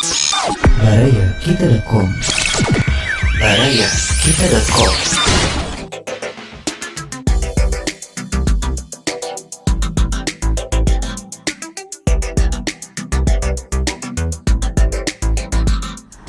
Barayakita.com. Barayakita.com.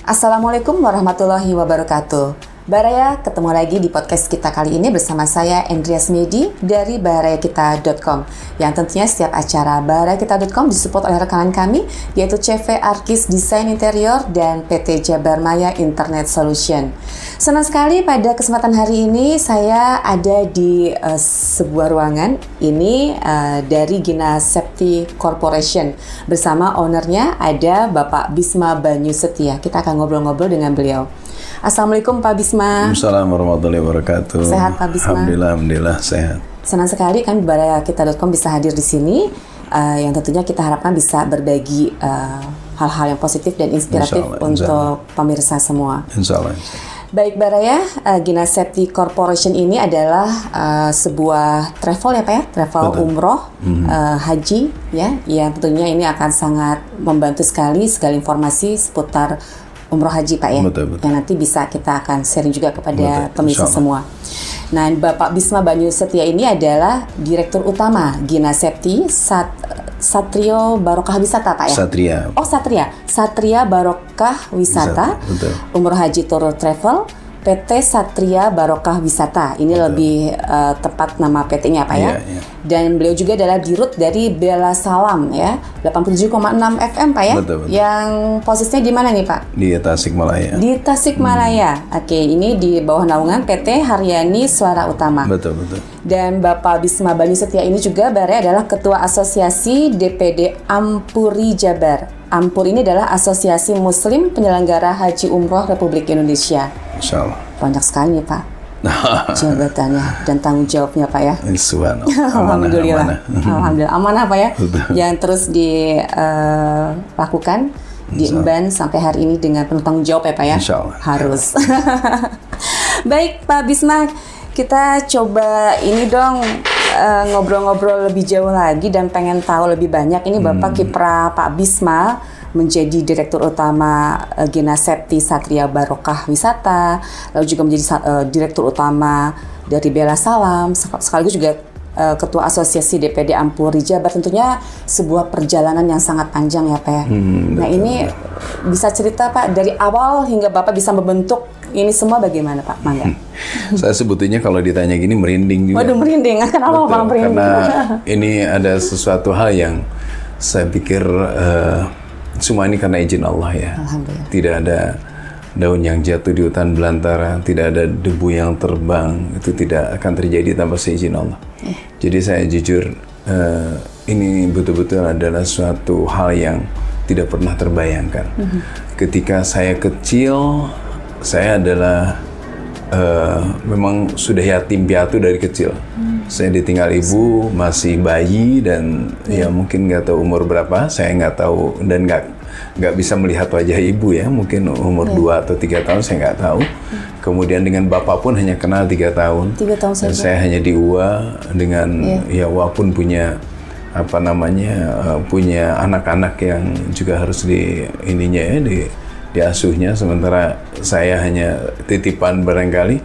Assalamualaikum warahmatullahi wabarakatuh. Baraya, ketemu lagi di podcast kita kali ini bersama saya Andreas Medi dari barayakita.com, yang tentunya setiap acara barayakita.com disupport oleh rekanan kami, yaitu CV Arkis Desain Interior dan PT Jabar Maya Internet Solution. Senang sekali pada kesempatan hari ini saya ada di sebuah ruangan ini dari Gina Septi Corporation. Bersama ownernya ada Bapak Bisma Banyu Setia. Kita akan ngobrol-ngobrol dengan beliau. Assalamualaikum Pak Bisma. Assalamualaikum warahmatullahi wabarakatuh. Sehat Pak Bisma? Alhamdulillah sehat. Senang sekali kami barayakita.com bisa hadir di sini, yang tentunya kita harapkan bisa berbagi hal-hal yang positif dan inspiratif untuk pemirsa semua. Insya Allah. Baik Baraya, Gina Septi Corporation ini adalah sebuah travel ya Pak ya, travel Betul. umroh, haji ya, yang tentunya ini akan sangat membantu sekali segala informasi seputar umroh haji Pak ya, Betul. yang nanti bisa kita akan sharing juga kepada Betul, pemirsa insya semua. Allah. Nah, Bapak Bisma Banyu Setia ini adalah Direktur Utama Gina Septi Satrio Barokah Wisata Pak ya? Satria. Oh Satria Barokah Wisata, Betul. Umroh Haji Tour Travel, PT Satria Barokah Wisata. Ini Betul. lebih tepat nama PT-nya Pak ya. Iya. Dan beliau juga adalah dirut dari Bella Salam ya, 87,6 FM Pak ya. Betul. Yang posisinya di mana nih Pak? Di Tasikmalaya. Di Tasikmalaya. Oke, ini di bawah naungan PT Haryani Suara Utama. Betul. Dan Bapak Bisma Banyu Setia ini juga adalah Ketua Asosiasi DPD Ampuri Jabar. Ampur ini adalah Asosiasi Muslim Penyelenggara Haji Umroh Republik Indonesia. Insya Allah. Banyak sekali nih Pak jabatannya dan tanggung jawabnya Pak ya. Subhanallah. Alhamdulillah. Alhamdulillah amanah Pak ya. Betul. Yang terus dilakukan diemban sampai hari ini dengan penuh tanggung jawab ya Pak ya. Insya Allah. Harus. Baik Pak Bisma, kita coba ini dong ngobrol-ngobrol lebih jauh lagi dan pengen tahu lebih banyak. Ini Bapak kiprah Pak Bisma menjadi Direktur Utama Gina Septi Satria Barokah Wisata, lalu juga menjadi Direktur Utama dari Bella Salam, sekaligus juga Ketua Asosiasi DPD Ampuri Jabar. Tentunya sebuah perjalanan yang sangat panjang ya Pak ya. Nah ini bisa cerita Pak dari awal hingga Bapak bisa membentuk ini semua bagaimana Pak? Mangga. Saya sebetulnya kalau ditanya gini merinding juga. Waduh merinding, kenapa Pak merinding? Karena ini ada sesuatu hal yang saya pikir semua ini karena izin Allah ya. Alhamdulillah. Tidak ada daun yang jatuh di hutan belantara, tidak ada debu yang terbang, itu tidak akan terjadi tanpa seizin Allah. Jadi saya jujur, ini betul-betul adalah suatu hal yang tidak pernah terbayangkan. Ketika saya kecil, saya adalah memang sudah yatim piatu dari kecil. Saya ditinggal ibu masih bayi dan ya mungkin nggak tahu umur berapa, saya nggak tahu dan nggak bisa melihat wajah ibu ya, mungkin umur 2 atau 3 tahun saya nggak tahu. Kemudian dengan bapak pun hanya kenal 3 tahun. 3 tahun saja. Dan saya hanya di UA dengan ya UA pun punya punya anak-anak yang juga harus diasuhnya, sementara saya hanya titipan barangkali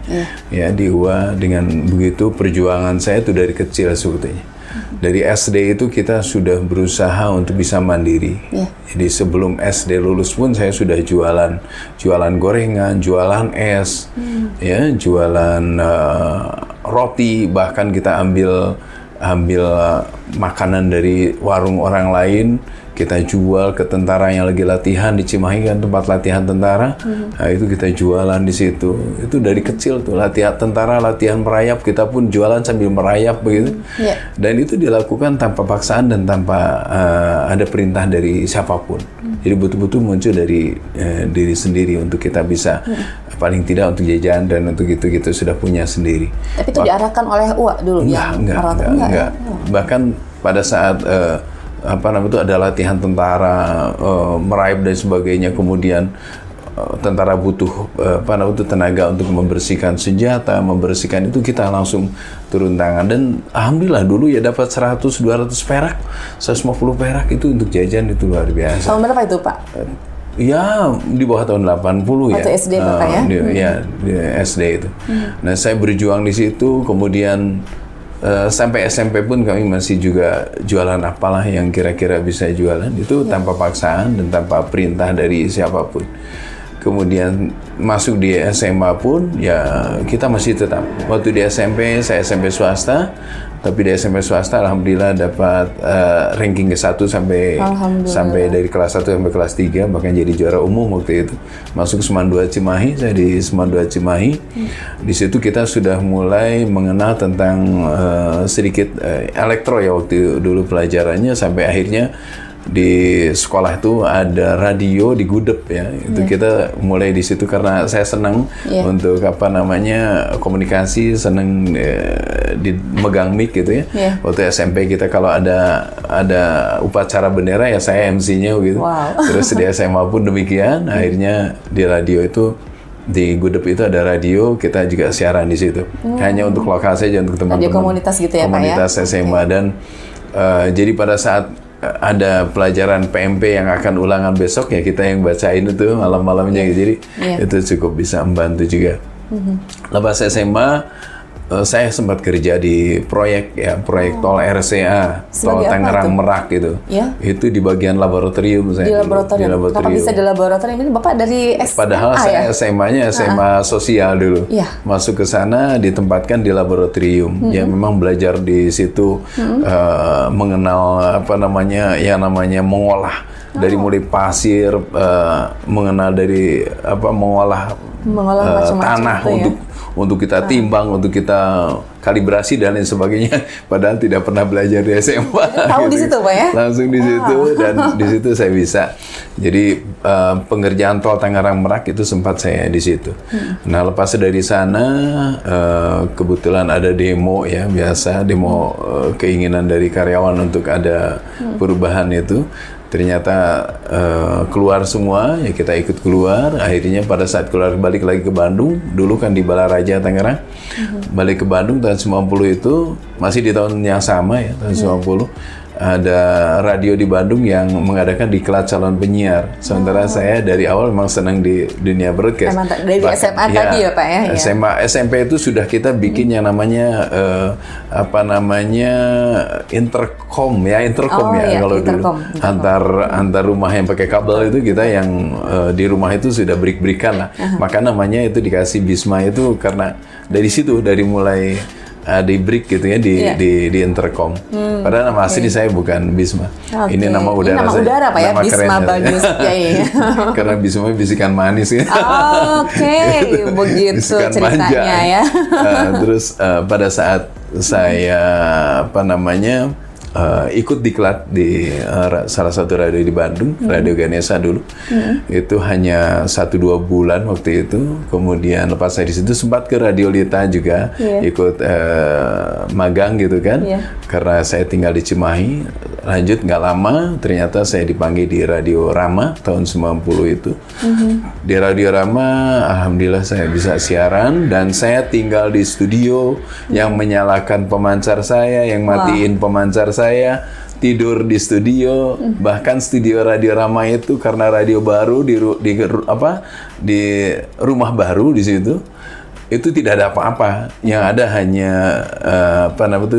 ya di UA. Dengan begitu perjuangan saya itu dari kecil sebetulnya. Dari SD itu kita sudah berusaha untuk bisa mandiri. Jadi sebelum SD lulus pun saya sudah jualan gorengan, jualan es, ya jualan roti, bahkan kita ambil makanan dari warung orang lain, kita jual ke tentara yang lagi latihan di Cimahi, kan tempat latihan tentara. Nah, itu kita jualan di situ. Itu dari kecil tuh, latihan tentara, latihan merayap, kita pun jualan sambil merayap begitu. Dan itu dilakukan tanpa paksaan dan tanpa ada perintah dari siapapun. Jadi betul-betul muncul dari diri sendiri untuk kita bisa paling tidak untuk jajan dan untuk gitu-gitu sudah punya sendiri. Tapi itu diarahkan oleh UA dulu? Enggak. Bahkan pada saat itu ada latihan tentara, merayap dan sebagainya, kemudian tentara butuh tenaga untuk membersihkan senjata, membersihkan itu, kita langsung turun tangan. Dan alhamdulillah dulu ya dapat 100-200 perak, 150 perak itu untuk jajan, itu luar biasa. Tahun berapa itu Pak? Ya, di bawah tahun 80 ya. Waktu SD Bapak ya? Di SD itu. Nah, saya berjuang di situ, kemudian sampai SMP pun kami masih juga jualan apalah yang kira-kira bisa jualan. Itu tanpa paksaan dan tanpa perintah dari siapapun. Kemudian masuk di SMA pun, ya kita masih tetap. Waktu di SMP, saya SMP swasta. Tapi di SMP swasta alhamdulillah dapat ranking ke-1 sampai dari kelas 1 sampai kelas 3, bahkan jadi juara umum waktu itu. Masuk Seman 2 Cimahi, saya di Seman 2 Cimahi. Di situ kita sudah mulai mengenal tentang sedikit elektro ya waktu dulu pelajarannya, sampai akhirnya di sekolah itu ada radio di Gudep ya. Itu kita mulai di situ karena saya senang untuk komunikasi, senang di megang mic gitu ya. Waktu SMP kita kalau ada upacara bendera ya saya MC-nya gitu. Wow. Terus di SMA pun demikian. Akhirnya di radio itu, di Gudep itu ada radio, kita juga siaran di situ. Hanya untuk lokal saja, untuk teman-teman. Radio komunitas gitu ya, komunitas Pak ya? SMA. Dan jadi pada saat ada pelajaran PMP yang akan ulangan besok ya kita yang bacain itu malam-malamnya gitu. Jadi itu cukup bisa membantu juga. Lepas SMA saya sempat kerja di proyek tol RCA, tol Tangerang Merak gitu. Itu di bagian laboratorium saya. Di laboratorium. Kenapa bisa di laboratorium ini? Bapak dari SMA Padahal saya SMA-nya SMA sosial dulu. Masuk ke sana ditempatkan di laboratorium. Ya memang belajar di situ mengenal yang namanya mengolah dari mulai pasir, mengenal dari mengolah tanah untuk kita timbang, untuk kita kalibrasi dan lain sebagainya. Padahal tidak pernah belajar di SMA. Tahu di situ Pak ya? Langsung di situ dan di situ saya bisa. Jadi pengerjaan tol Tangerang Merak itu sempat saya di situ. Nah lepas dari sana kebetulan ada demo ya, biasa demo keinginan dari karyawan untuk ada perubahan itu. Ternyata keluar semua, ya kita ikut keluar. Akhirnya pada saat keluar balik lagi ke Bandung, dulu kan di Balaraja Tangerang, balik ke Bandung tahun 90 itu, masih di tahun yang sama ya, tahun 90, ada radio di Bandung yang mengadakan diklat calon penyiar. Sementara saya dari awal memang senang di dunia broadcast. Dari SMA tadi ya Pak ya? SMA, SMP itu sudah kita bikin yang namanya intercom ya kalau dulu antar rumah yang pakai kabel itu kita yang di rumah itu sudah break-breakan lah. Maka namanya itu dikasih Bisma itu karena dari situ, dari mulai di break gitu ya di intercom. Padahal nama asli saya bukan Bisma. Ini nama udara saya. Nama udara Pak ya, nama Bisma bagus. Karena Bisma bisikan manis ya. Begitu ceritanya ya. Terus pada saat saya ikut diklat di salah satu radio di Bandung, Radio Ganesha dulu. Itu hanya 1-2 bulan waktu itu. Kemudian lepas saya di situ sempat ke Radio Lita juga, ikut magang gitu kan. Karena saya tinggal di Cimahi, lanjut nggak lama ternyata saya dipanggil di Radio Rama tahun 90 itu. Di Radio Rama alhamdulillah saya bisa siaran dan saya tinggal di studio yang menyalakan pemancar saya, yang matiin pemancar saya, tidur di studio. Bahkan studio Radio Rama itu karena radio baru di rumah baru di situ, itu tidak ada apa-apa. Yang ada hanya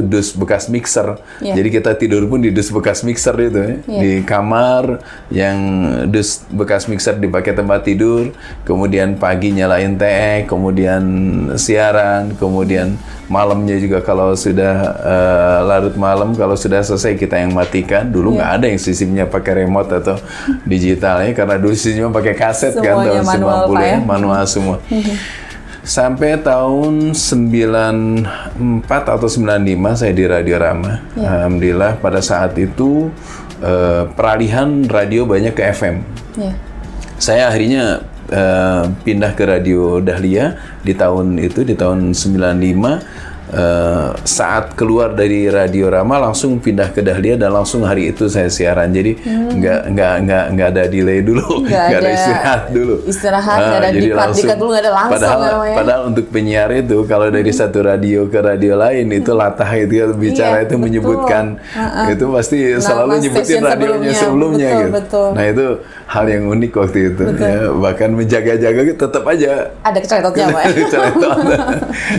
dus bekas mixer. Jadi kita tidur pun di dus bekas mixer itu ya. Di kamar yang dus bekas mixer dipakai tempat tidur. Kemudian pagi nyalain teh, kemudian siaran, kemudian malamnya juga kalau sudah larut malam, kalau sudah selesai kita yang matikan. Dulu nggak ada yang sistemnya pakai remote atau digitalnya, karena dulu sistemnya pakai kaset. Semuanya kan tahun 90 ya, manual semua. Sampai tahun 94 atau 95 saya di Radio Rama. Alhamdulillah pada saat itu peralihan radio banyak ke FM. Saya akhirnya pindah ke Radio Dahlia di tahun 95. saat keluar dari Radio Rama langsung pindah ke Dahlia dan langsung hari itu saya siaran. Jadi nggak ada delay dulu, nggak ada istirahat dulu. Nggak ada dikat dulu, nggak ada langsung. Padahal untuk penyiar itu kalau dari satu radio ke radio lain itu latah itu ya, bicara itu menyebutkan itu pasti selalu nyebutin radionya sebelumnya gitu. Betul. Nah itu hal yang unik waktu itu. Ya, bahkan menjaga-jaga tetap aja ada keceletot-nya, Pak.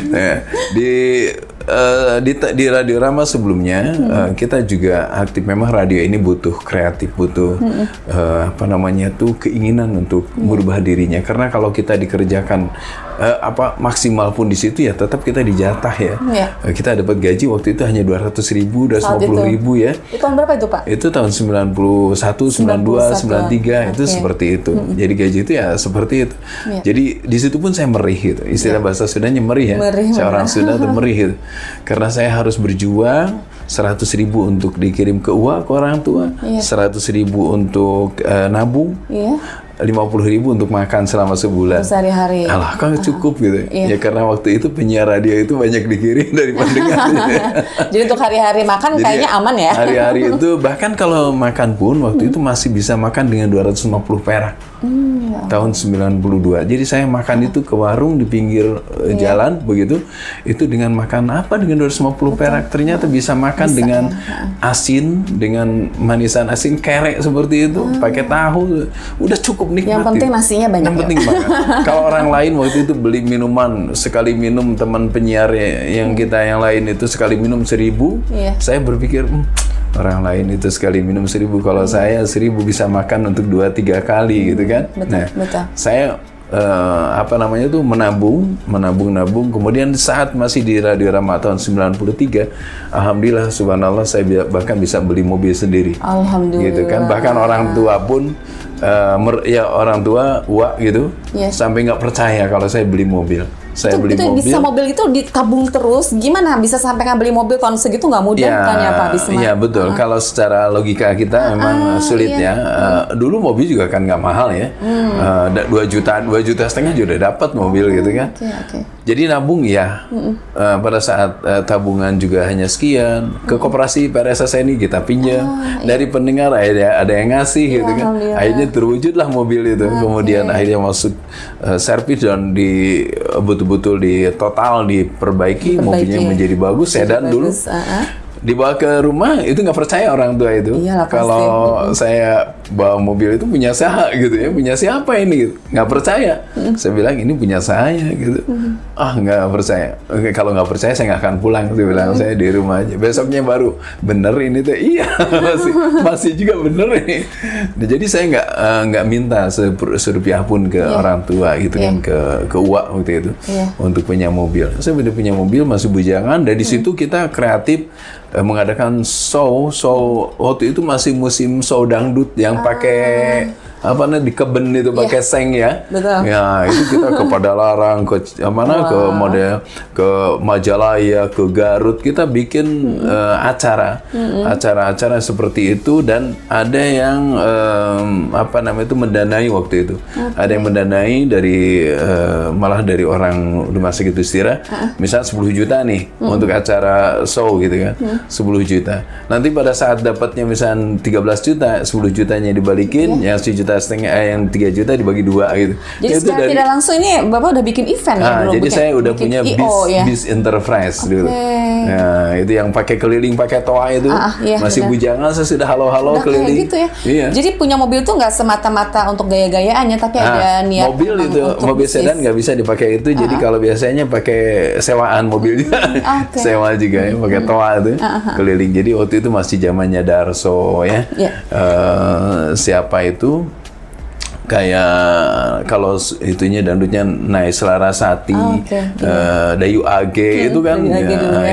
Nah, di Radio Rama sebelumnya kita juga aktif. Memang radio ini butuh kreatif, butuh keinginan untuk merubah dirinya. Karena kalau kita dikerjakan maksimal pun di situ ya tetap kita dijatah ya. Kita dapat gaji waktu itu hanya 200.000, 250.000 ya. Itu tahun berapa itu, Pak? Itu tahun 91, 92, 93 itu seperti itu. Jadi gaji itu ya seperti itu. Jadi di situ pun saya merih gitu. Istilah bahasa Sundanya merih ya. Saya orang Sunda tuh merih gitu. Karena saya harus berjuang 100.000 untuk dikirim ke uang ke orang tua, 100.000 untuk nabung, 50.000 untuk makan selama sebulan. Sehari-hari. Alah, kan cukup gitu. Ya karena waktu itu penyiar radio itu banyak dikirim dari pendengar. Jadi untuk hari-hari makan kayaknya aman ya. Hari-hari itu bahkan kalau makan pun waktu itu masih bisa makan dengan 250 perak. Tahun 92. Jadi saya makan itu ke warung di pinggir jalan begitu. Itu dengan makan apa dengan 250 perak. Ternyata bisa makan dengan asin, dengan manisan asin kerek seperti itu, pakai tahu. Udah cukup nikmat. Yang penting nasinya banyak. Yang penting banget. Kalau orang lain waktu itu beli minuman, sekali minum teman penyiar yang kita yang lain itu sekali minum 1.000, saya berpikir orang lain itu sekali minum 1.000, kalau saya 1.000 bisa makan untuk 2-3 kali gitu kan. Betul. Saya menabung. Kemudian saat masih di Radio Rama tahun 93, alhamdulillah subhanallah saya bahkan bisa beli mobil sendiri. Alhamdulillah. Gitu kan. Bahkan orang tua pun orang tua gitu sampai nggak percaya kalau saya beli mobil. Saya beli mobil. Bisa mobil itu ditabung terus, gimana bisa sampai nggak beli mobil tahun segitu nggak mudah bukannya Pak Bisma? Iya betul. Kalau secara logika kita memang sulit ya. Dulu mobil juga kan nggak mahal ya. 2 juta setengah juga udah dapat mobil gitu kan. Jadi nabung ya. Pada saat tabungan juga hanya sekian. Ke koperasi PRSS ini kita pinjam dari pendengar ada yang ngasih gitu kan. Akhirnya terwujudlah mobil itu. Kemudian akhirnya masuk servis dan betul-betul diperbaiki, mobilnya menjadi bagus, sedan dulu. Dibawa ke rumah itu nggak percaya orang tua itu. Kalau saya bawa mobil itu punya saya gitu ya, punya siapa ini gitu. Nggak percaya. Saya bilang ini punya saya gitu. Nggak percaya. Kalau nggak percaya saya nggak akan pulang. Saya bilang saya di rumah aja. Besoknya baru bener ini tuh. Iya masih juga bener ini. Jadi saya nggak minta serupiah pun ke orang tua gitu kan, ke uak waktu itu untuk punya mobil. Saya udah punya mobil masih bujangan. Dan di situ kita kreatif mengadakan show waktu itu masih musim show dangdut yang pakai di keben itu pakai seng ya. Betul. Ya, itu kita ke Padalarang, ke ke Majalaya, ke Garut, kita bikin acara-acara seperti itu. Dan ada yang mendanai waktu itu. Ada yang mendanai dari malah dari orang rumah sakit Ustira, misal 10 juta nih untuk acara show gitu kan. 10 juta. Nanti pada saat dapatnya misal 13 juta, 10 jutanya dibalikin, yang 1,5 juta, yang 3 juta dibagi 2 gitu. Jadi secara tidak langsung ini Bapak udah bikin event ya? Jadi saya udah punya bis enterprise dulu. Nah, itu yang pakai keliling pakai toa itu. Masih bujangan, saya sudah halo-halo keliling. Gitu ya. Iya. Jadi punya mobil itu nggak semata-mata untuk gaya-gayaannya, tapi ada niat. Mobil itu, mobil sedan nggak bisa dipakai itu. Jadi kalau biasanya pakai sewaan mobil juga. Sewa juga ya, pakai toa itu. Keliling. Jadi waktu itu masih zamannya Darso ya. Siapa itu? Kayak kalau itunya dangdutnya Naisy Larasati, Dayu AG itu kan,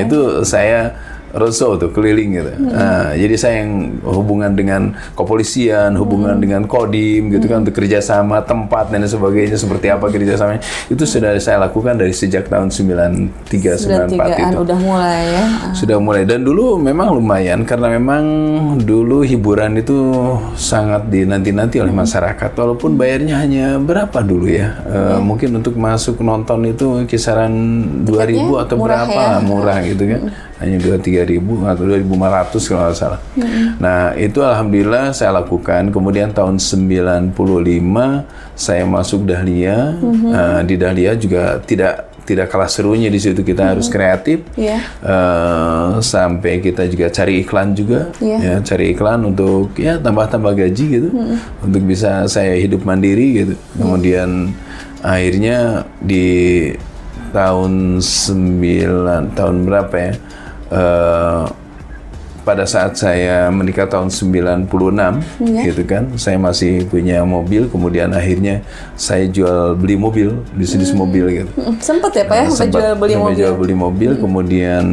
itu saya roadshow tuh keliling gitu. Nah, jadi saya yang hubungan dengan kepolisian, hubungan dengan Kodim gitu kan, untuk kerjasama tempat dan sebagainya, seperti apa kerjasamanya itu sudah saya lakukan dari sejak tahun 93 94 itu. Udah mulai ya. Sudah mulai, dan dulu memang lumayan karena memang dulu hiburan itu sangat dinanti-nanti oleh masyarakat, walaupun bayarnya hanya berapa dulu ya. Mungkin untuk masuk nonton itu kisaran 2.000 atau murah berapa ya. murah gitu kan. Hanya 2.000-3.000 atau 2.500 kalau nggak salah. Nah, itu alhamdulillah saya lakukan. Kemudian tahun 95 saya masuk Dahlia. Di Dahlia juga tidak kalah serunya di situ, kita harus kreatif. Sampai kita juga cari iklan juga, ya, cari iklan untuk ya tambah-tambah gaji gitu, untuk bisa saya hidup mandiri gitu. Kemudian akhirnya di tahun berapa ya? Pada saat saya menikah tahun 96 gitu kan, saya masih punya mobil, kemudian akhirnya saya beli mobil, bisnis mobil gitu. Sempet ya Pak ya sampai jual beli mobil. Kemudian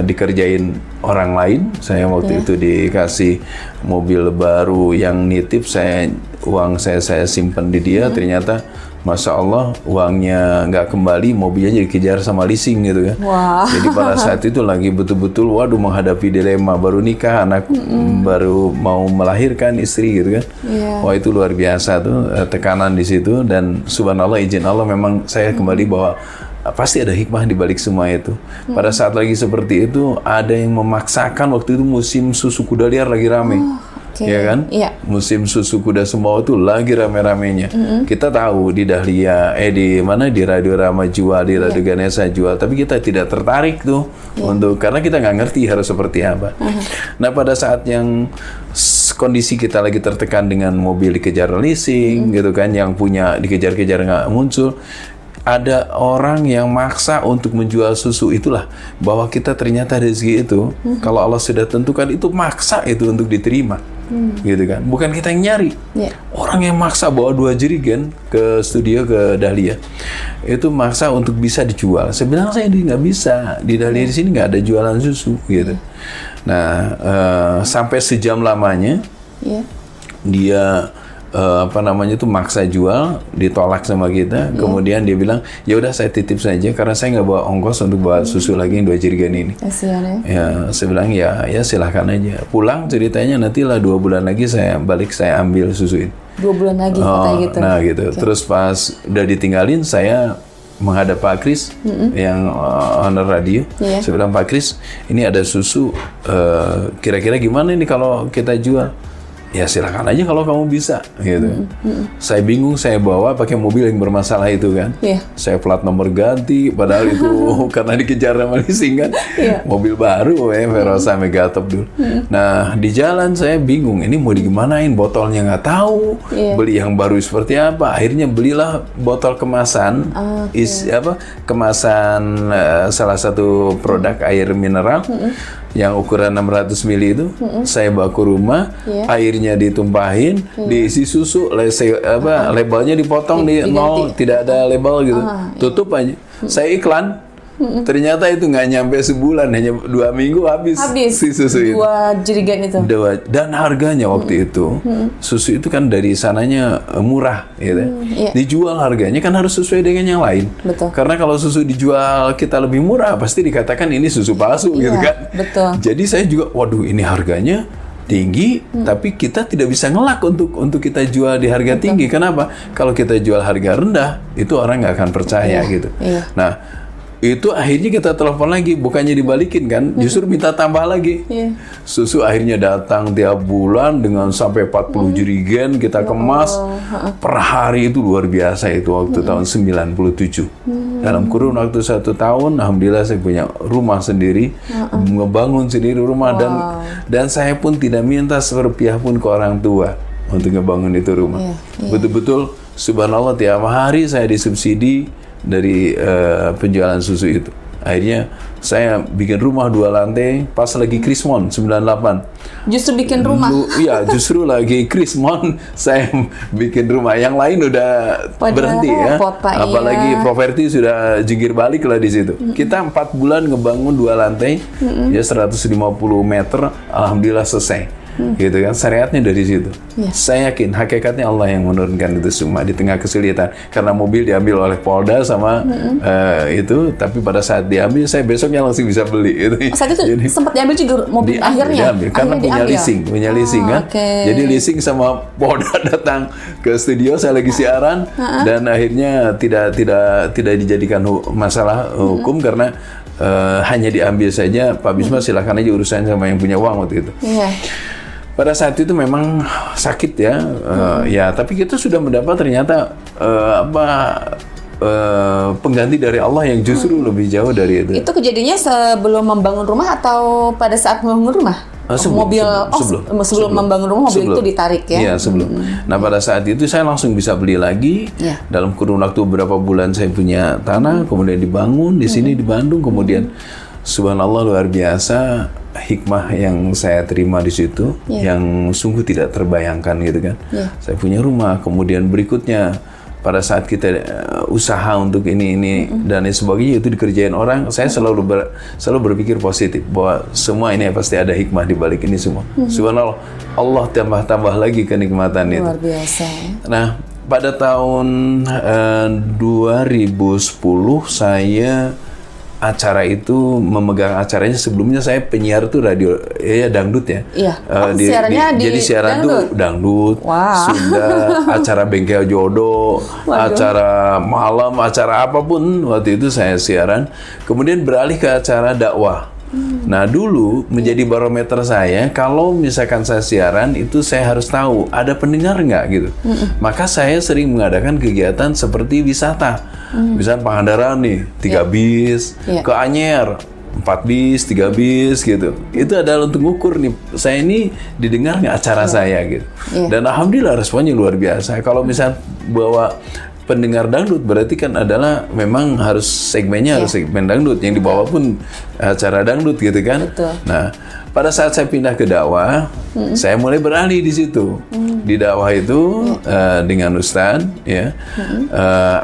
dikerjain orang lain. Saya waktu itu dikasih mobil baru yang nitip, uang saya simpan di dia, ternyata Masya Allah, uangnya nggak kembali, mobilnya jadi kejar sama leasing gitu kan. Jadi pada saat itu lagi betul-betul, waduh, menghadapi dilema, baru nikah, anak baru mau melahirkan istri gitu kan. Wah, itu luar biasa tuh, tekanan di situ, dan subhanallah, izin Allah memang saya kembali bahwa pasti ada hikmah di balik semua itu. Pada saat lagi seperti itu, ada yang memaksakan, waktu itu musim susu kuda liar lagi rame. Ya kan? Musim susu kuda Sumbawa itu lagi rame-ramenya. Kita tahu di Dahlia, di Radio Rama jual, di Radio Ganesha jual, tapi kita tidak tertarik tuh karena kita nggak ngerti harus seperti apa. Nah, pada saat yang kondisi kita lagi tertekan dengan mobil dikejar leasing gitu kan, yang punya dikejar-kejar nggak muncul, ada orang yang maksa untuk menjual susu. Itulah bahwa kita ternyata rezeki itu kalau Allah sudah tentukan, itu maksa itu untuk diterima. Gitu kan, bukan kita yang nyari. Orang yang maksa bawa 2 jerigen ke studio ke Dahlia, itu maksa untuk bisa dijual. Saya bilang, saya nggak bisa, di Dahlia di sini nggak ada jualan susu gitu. Nah, sampai sejam lamanya dia itu maksa jual, ditolak sama kita. Kemudian dia bilang, ya udah saya titip saja karena saya nggak bawa ongkos untuk bawa susu lagi yang 2 jerigen ini. Ya, saya bilang ya silahkan aja. Pulang ceritanya nantilah 2 bulan lagi saya balik, saya ambil susu itu. 2 bulan lagi katanya gitu. Nah gitu. Terus pas udah ditinggalin, saya menghadap Pak Kris yang owner radio. Saya bilang, Pak Kris, ini ada susu, kira-kira gimana ini kalau kita jual? Ya silakan aja kalau kamu bisa gitu. Saya bingung, saya bawa pakai mobil yang bermasalah itu kan. Saya plat nomor ganti, padahal itu karena dikejar sama leasing kan. Mobil baru ya, Verosa Megatop dulu. Nah, di jalan saya bingung, ini mau digimanain, botolnya nggak tahu, beli yang baru seperti apa. Akhirnya belilah botol kemasan, kemasan salah satu produk air mineral yang ukuran 600 ml itu. Saya bawa ke rumah, airnya ditumpahin, diisi susu, labelnya dipotong di nol, tidak ada label gitu, tutup aja. Saya iklan, ternyata itu nggak nyampe sebulan, hanya 2 minggu habis si susu itu. 2 jerigen itu. Dan harganya waktu itu, susu itu kan dari sananya murah, gitu. Dijual harganya kan harus sesuai dengan yang lain. Karena kalau susu dijual kita lebih murah, pasti dikatakan ini susu palsu, gitu kan. Jadi saya juga, waduh, ini harganya tinggi, tapi kita tidak bisa ngelak untuk kita jual di harga tinggi. Kenapa? Kalau kita jual harga rendah, itu orang nggak akan percaya gitu. Nah, itu akhirnya kita telepon lagi, bukannya dibalikin kan, justru minta tambah lagi. Susu akhirnya datang tiap bulan dengan sampai 40 jerigen kita kemas per hari. Itu luar biasa itu waktu tahun 97. Dalam kurun waktu 1 tahun, alhamdulillah saya punya rumah sendiri, ngebangun sendiri rumah, dan saya pun tidak minta serupiah pun ke orang tua untuk ngebangun itu rumah. Betul-betul subhanallah, tiap hari saya disubsidi dari penjualan susu itu. Akhirnya saya bikin rumah 2 lantai pas lagi Krismon 98. Justru bikin rumah. Iya, justru lagi Krismon saya bikin rumah. Yang lain udah Waduh, berhenti ya. repot, Pak, Apalagi iya. properti sudah jungkir balik lah di situ. Kita 4 bulan ngebangun 2 lantai, ya 150 meter, alhamdulillah selesai. Gitu kan, syariatnya dari situ. Iya. Saya yakin hakikatnya Allah yang menurunkan itu semua di tengah kesulitan. Karena mobil diambil oleh Polda sama itu, tapi pada saat diambil saya besoknya langsung bisa beli. Gitu. Saat itu sempat diambil juga mobil akhirnya. Diambil, karena punya leasing kan. Okay. Jadi leasing sama Polda datang ke studio saya lagi siaran dan akhirnya tidak dijadikan masalah hukum karena hanya diambil saja. Pak Bisma silakan aja urusan sama yang punya uang waktu itu. Iya. Pada saat itu memang sakit ya, ya tapi kita sudah mendapat ternyata pengganti dari Allah yang justru lebih jauh dari itu. Itu kejadiannya sebelum membangun rumah atau pada saat membangun rumah? Sebelum membangun rumah mobil itu ditarik ya? Iya, sebelum. Nah, pada saat itu saya langsung bisa beli lagi. Yeah. Dalam kurun waktu beberapa bulan saya punya tanah, kemudian dibangun di sini di Bandung, kemudian subhanallah luar biasa hikmah yang saya terima di situ, yang sungguh tidak terbayangkan gitu kan. Saya punya rumah, kemudian berikutnya pada saat kita usaha untuk ini dan lain sebagainya itu dikerjain orang, saya selalu berpikir positif bahwa semua ini pasti ada hikmah di balik ini semua. Subhanallah, Allah tambah lagi kenikmatan itu. Luar biasa. Nah, pada tahun 2010 saya acara itu memegang acaranya. Sebelumnya saya penyiar tuh radio ya dangdut ya. Iya. Siarannya jadi siaran dangdut? tuh dangdut, Wow. Sunda, acara bengkel jodoh, acara malam, acara apapun waktu itu saya siaran. Kemudian beralih ke acara dakwah. Nah dulu menjadi barometer saya, kalau misalkan saya siaran itu saya harus tahu ada pendengar nggak gitu. Maka saya sering mengadakan kegiatan seperti wisata. Misalnya Pangandaran nih 3 bis, ke Anyer 4 bis, 3 bis gitu. Itu adalah untuk ngukur nih, saya ini didengar nggak acara saya gitu. Dan alhamdulillah responnya luar biasa. Kalau misalnya bawa pendengar dangdut berarti kan adalah memang harus segmennya harus segmen dangdut, yang dibawa pun acara dangdut gitu kan. Betul. Nah, pada saat saya pindah ke dakwah, saya mulai beralih di situ. Di dakwah itu dengan Ustadz, ya,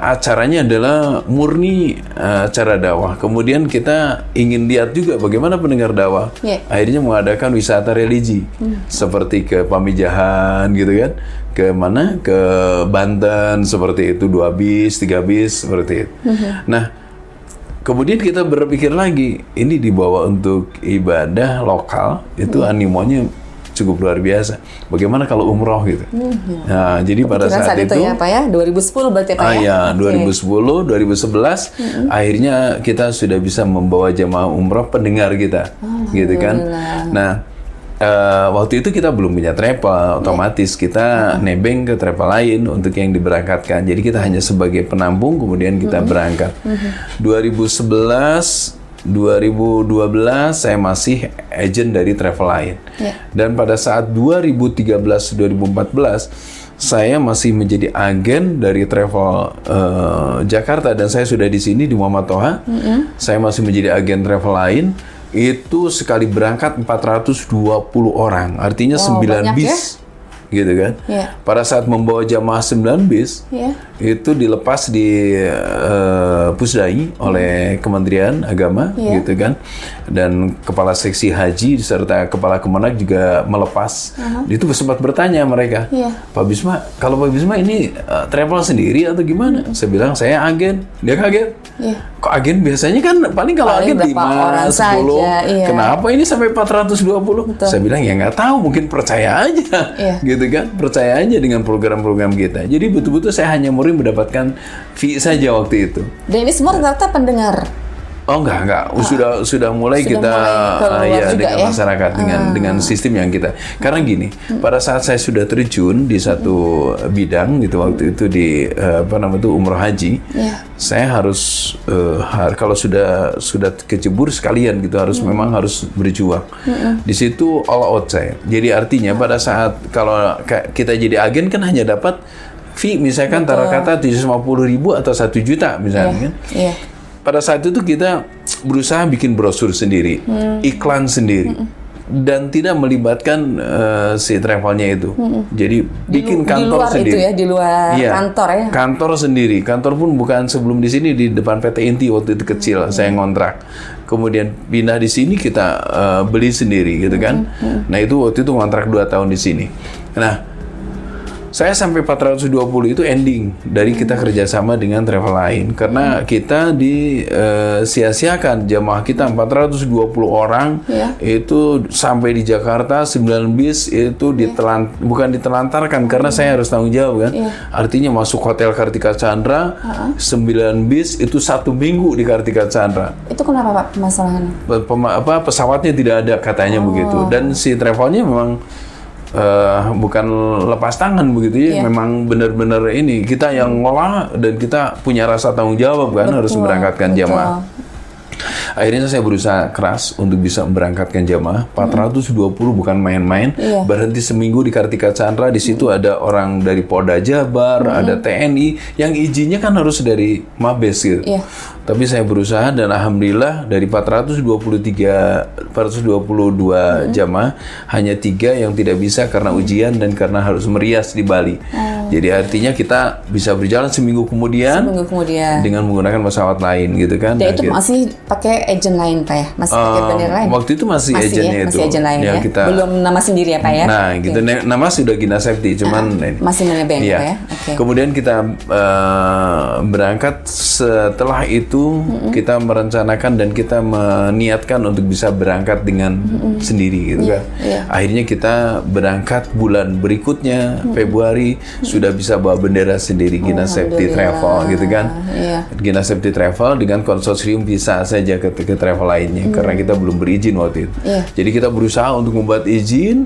acaranya adalah murni acara dakwah. Kemudian kita ingin lihat juga bagaimana pendengar dakwah. Akhirnya mengadakan wisata religi, seperti ke Pamijahan gitu kan. Ke mana? Ke Banten seperti itu, 2 bis, 3 bis seperti itu. Nah, kemudian kita berpikir lagi, ini dibawa untuk ibadah lokal, itu animonya cukup luar biasa. Bagaimana kalau umroh gitu? Nah, jadi pada saat itu ya Pak ya, 2010 berarti Pak ya? 2010, 2011, akhirnya kita sudah bisa membawa jamaah umroh pendengar kita, gitu kan? Nah, waktu itu kita belum punya travel, otomatis kita nebeng ke travel lain untuk yang diberangkatkan. Jadi kita hanya sebagai penampung, kemudian kita berangkat. 2011, 2012 saya masih agent dari travel lain. Dan pada saat 2013-2014 saya masih menjadi agen dari travel Jakarta, dan saya sudah di sini di Muhammad Toha. Saya masih menjadi agen travel lain. Itu sekali berangkat 420 orang, artinya 9 bis, gitu kan. Pada saat membawa jamaah 9 bis, itu dilepas di Pusdai oleh Kementerian Agama, gitu kan. Dan Kepala Seksi Haji serta Kepala Kemenak juga melepas. Itu sempat bertanya mereka, Pak Bisma, kalau Pak Bisma ini travel sendiri atau gimana? Saya bilang, saya agen. Dia kaget. Kok agen biasanya kan paling kalau agen 5, 10, kenapa ini sampai 420? Saya bilang ya nggak tahu, mungkin percaya aja, gitu kan, percaya aja dengan program-program kita. Jadi betul-betul saya hanya murni mendapatkan fee saja waktu itu. Dan ini semua ternyata pendengar? Oh enggak, sudah mulai kita dengan masyarakat dengan sistem yang kita. Karena gini, pada saat saya sudah terjun di satu bidang gitu waktu itu di umroh haji, saya harus kalau sudah kecebur sekalian gitu memang harus berjuang. Di situ all out saya. Jadi artinya pada saat kalau kita jadi agen kan hanya dapat fee misalkan taruh kata 750.000 atau 1 juta misalnya kan. pada saat itu kita berusaha bikin brosur sendiri, iklan sendiri. Dan tidak melibatkan si travelnya itu. Jadi bikin kantor luar sendiri. Itu ya, di luar Iya, kantor ya. Kantor sendiri. Kantor pun bukan sebelum di sini, di depan PT Inti waktu itu kecil. Saya ngontrak. Kemudian pindah di sini kita beli sendiri gitu kan. Nah itu waktu itu ngontrak 2 tahun di sini. Nah saya sampai 420 itu ending dari kita kerjasama dengan travel lain karena kita sia-siakan jamaah kita 420 orang itu sampai di Jakarta 9 bis itu bukan ditelantarkan karena saya harus tanggung jawab kan. Artinya masuk hotel Kartika Chandra 9 bis itu 1 minggu di Kartika Chandra. Itu kenapa Pak masalahnya? Pesawatnya tidak ada katanya begitu dan si travelnya memang bukan lepas tangan begitu ya, memang benar-benar ini kita yang ngolah dan kita punya rasa tanggung jawab kan, harus memberangkatkan jamaah. Akhirnya saya berusaha keras untuk bisa memberangkatkan jamaah 420 bukan main-main. Berhenti seminggu di Kartika Chandra, di situ ada orang dari Polda Jabar, ada TNI yang izinnya kan harus dari Mabes gitu. Tapi saya berusaha dan alhamdulillah dari 422 jamaah hanya 3 yang tidak bisa karena ujian dan karena harus merias di Bali. Jadi artinya kita bisa berjalan seminggu kemudian dengan menggunakan pesawat lain gitu kan. Dan itu masih pakai agent lain Pak ya? Masih pakai bendera lain? Waktu itu masih agentnya itu. Masih agent lain ya? Belum nama sendiri ya Pak ya? Nah gitu, nama sudah Gina Safety, cuman masih nebeng Pak ya? Kemudian kita berangkat setelah itu kita merencanakan dan kita meniatkan untuk bisa berangkat dengan sendiri gitu kan. Akhirnya kita berangkat bulan berikutnya Februari sudah bisa bawa bendera sendiri Gina Safety Travel gitu kan. Gina Safety Travel dengan konsorsium visa saja ke travel lainnya karena kita belum berizin waktu itu. Jadi kita berusaha untuk membuat izin